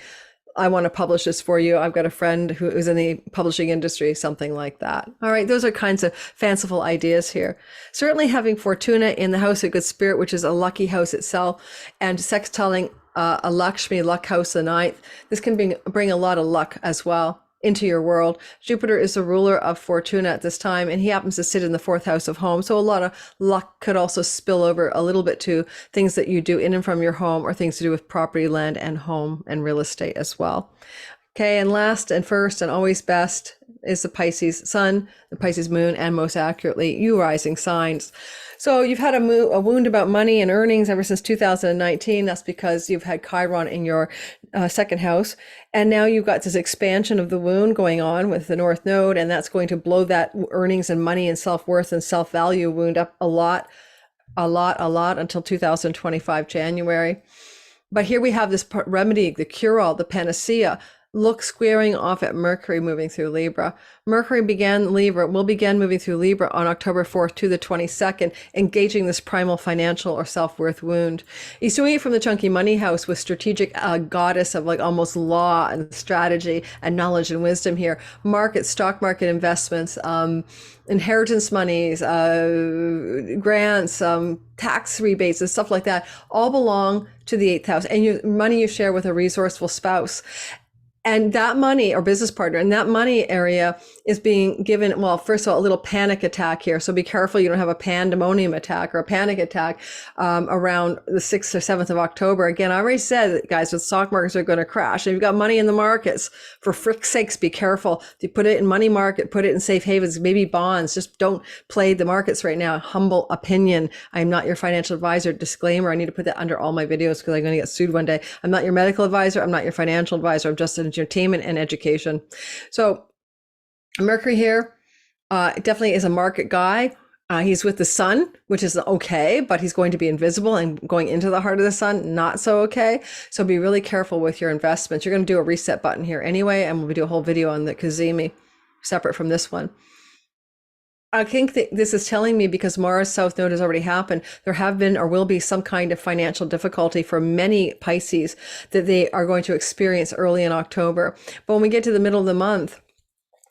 I want to publish this for you. I've got a friend who is in the publishing industry, something like that. All right, those are kinds of fanciful ideas here. Certainly having Fortuna in the house of good spirit, which is a lucky house itself, and sextiling a Lakshmi luck house, the 9th, this can bring a lot of luck as well into your world. Jupiter is the ruler of Fortuna at this time, and he happens to sit in the 4th house of home. So a lot of luck could also spill over a little bit to things that you do in and from your home, or things to do with property, land, and home and real estate as well. Okay, and last and first and always best is the Pisces sun, the Pisces moon, and most accurately, you rising signs. So you've had a wound about money and earnings ever since 2019. That's because you've had Chiron in your 2nd house. And now you've got this expansion of the wound going on with the North Node, and that's going to blow that earnings and money and self-worth and self-value wound up a lot until 2025 January. But here we have this remedy, the cure-all, the panacea. Look squaring off at Mercury moving through Libra. Mercury will begin moving through Libra on October 4th to the 22nd, engaging this primal financial or self-worth wound. He's doing it from the chunky money house with strategic goddess of like almost law and strategy and knowledge and wisdom here. Stock market investments, inheritance monies, grants, tax rebates and stuff like that all belong to the 8th house, and money you share with a resourceful spouse. And that money or business partner in that money area is being given, well, first of all, a little panic attack here. So be careful you don't have a pandemonium attack or a panic attack around the 6th or 7th of October. Again, I already said, guys, the stock markets are going to crash. And you've got money in the markets, for frick's sakes, be careful. If you put it in money market, put it in safe havens, maybe bonds. Just don't play the markets right now. Humble opinion. I'm not your financial advisor. Disclaimer. I need to put that under all my videos because I'm going to get sued one day. I'm not your medical advisor. I'm not your financial advisor. I'm just an entertainment and education. So Mercury here definitely is a market guy. He's with the sun, which is okay, but he's going to be invisible and going into the heart of the sun, not so okay. So be really careful with your investments. You're going to do a reset button here anyway, and we'll do a whole video on the Kazemi separate from this one. I think that this is telling me, because Mars South Node has already happened, there have been or will be some kind of financial difficulty for many Pisces that they are going to experience early in October. But when we get to the middle of the month,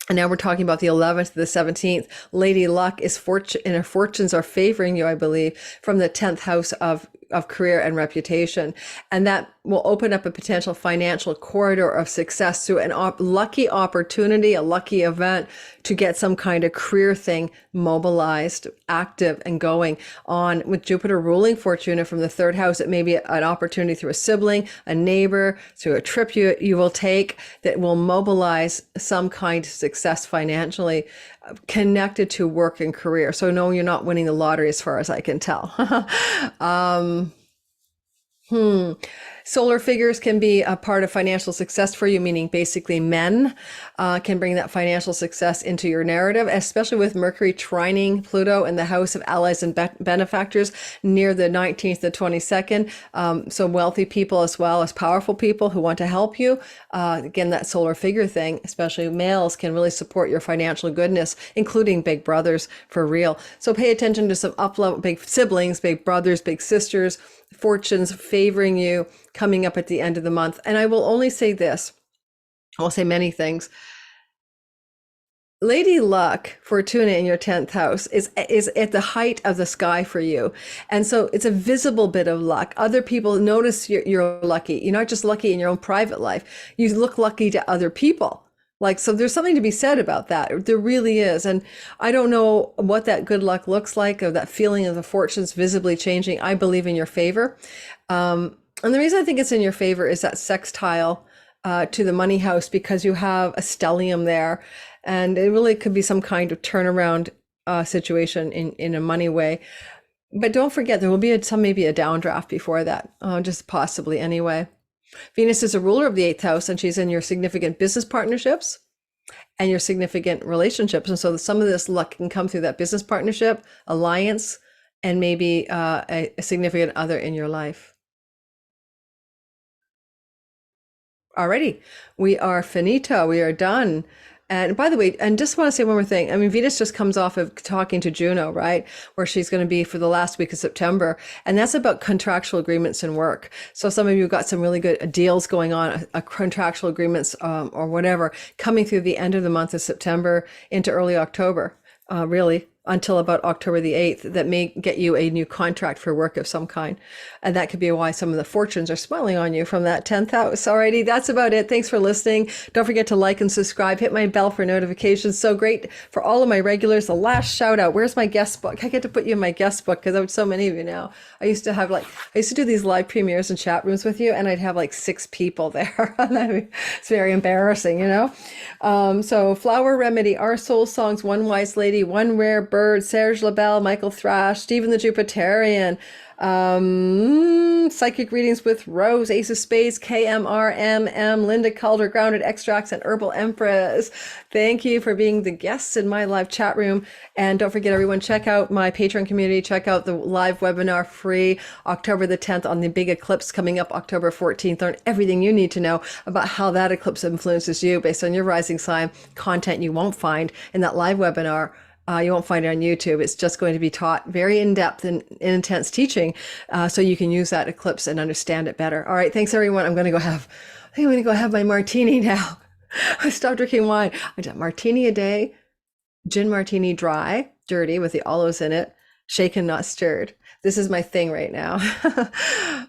and now we're talking about the 11th to the 17th, Lady Luck is and her fortunes are favoring you, I believe, from the 10th house of career and reputation. And that will open up a potential financial corridor of success through a lucky opportunity, a lucky event to get some kind of career thing mobilized, active, and going on. With Jupiter ruling Fortuna from the 3rd house, it may be an opportunity through a sibling, a neighbor, through a trip you will take that will mobilize some kind of success financially connected to work and career. So no, you're not winning the lottery as far as I can tell. Solar figures can be a part of financial success for you, meaning basically men can bring that financial success into your narrative, especially with Mercury trining Pluto in the house of allies and benefactors near the 19th to 22nd. So wealthy people as well as powerful people who want to help you. Again, that solar figure thing, especially males, can really support your financial goodness, including big brothers for real. So pay attention to some up-level big siblings, big brothers, big sisters, fortunes favoring you coming up at the end of the month. And I will only say this, I'll say many things. Lady Luck, Fortuna in your 10th house is at the height of the sky for you. And so it's a visible bit of luck. Other people notice you're lucky. You're not just lucky in your own private life. You look lucky to other people. Like, so there's something to be said about that. There really is. And I don't know what that good luck looks like, or that feeling of the fortunes visibly changing. I believe in your favor. And the reason I think it's in your favor is that sextile to the money house, because you have a stellium there. And it really could be some kind of turnaround situation in a money way. But don't forget, there will be maybe a downdraft before that, just possibly anyway. Venus is a ruler of the 8th house, and she's in your significant business partnerships and your significant relationships. And so some of this luck can come through that business partnership, alliance, and maybe a significant other in your life. Alrighty, we are finito. We are done. And by the way, and just want to say one more thing. I mean, Venus just comes off of talking to Juno, right? Where she's going to be for the last week of September. And that's about contractual agreements and work. So some of you got some really good deals going on, contractual agreements or whatever, coming through the end of the month of September into early October, really, until about October the 8th, that may get you a new contract for work of some kind. And that could be why some of the fortunes are smiling on you from that 10th house. Alrighty, that's about it. Thanks for listening. Don't forget to like and subscribe. Hit my bell for notifications. So great for all of my regulars. The last shout out. Where's my guest book? I get to put you in my guest book because I have so many of you now. I used to do these live premieres and chat rooms with you, and I'd have like 6 people there. It's very embarrassing, you know? So Flower Remedy, Our Soul Songs, One Wise Lady, One Rare Bird, Serge LaBelle, Michael Thrash, Stephen the Jupiterian, Psychic Readings with Rose, Ace of Spades, KMRMM, Linda Calder, Grounded Extracts, and Herbal Empress. Thank you for being the guests in my live chat room. And don't forget, everyone, check out my Patreon community. Check out the live webinar free October the 10th on the big eclipse coming up October 14th. Learn everything you need to know about how that eclipse influences you based on your rising sign. Content you won't find in that live webinar. You won't find it on YouTube. It's just going to be taught very in-depth and intense teaching, so you can use that eclipse and understand it better. All right, thanks everyone. I'm going to go have my martini now. I stopped drinking wine. I did martini a day, gin martini dry, dirty with the olives in it, shaken, not stirred. This is my thing right now.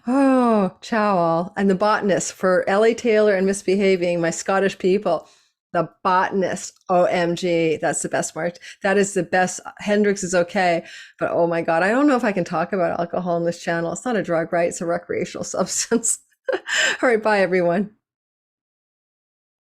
Oh, ciao all. And the botanist for Ellie Taylor and Misbehaving, my Scottish people. The Botanist, OMG, that's the best mark. That is the best. Hendrix is okay, but oh my God, I don't know if I can talk about alcohol on this channel. It's not a drug, right? It's a recreational substance. All right, bye everyone.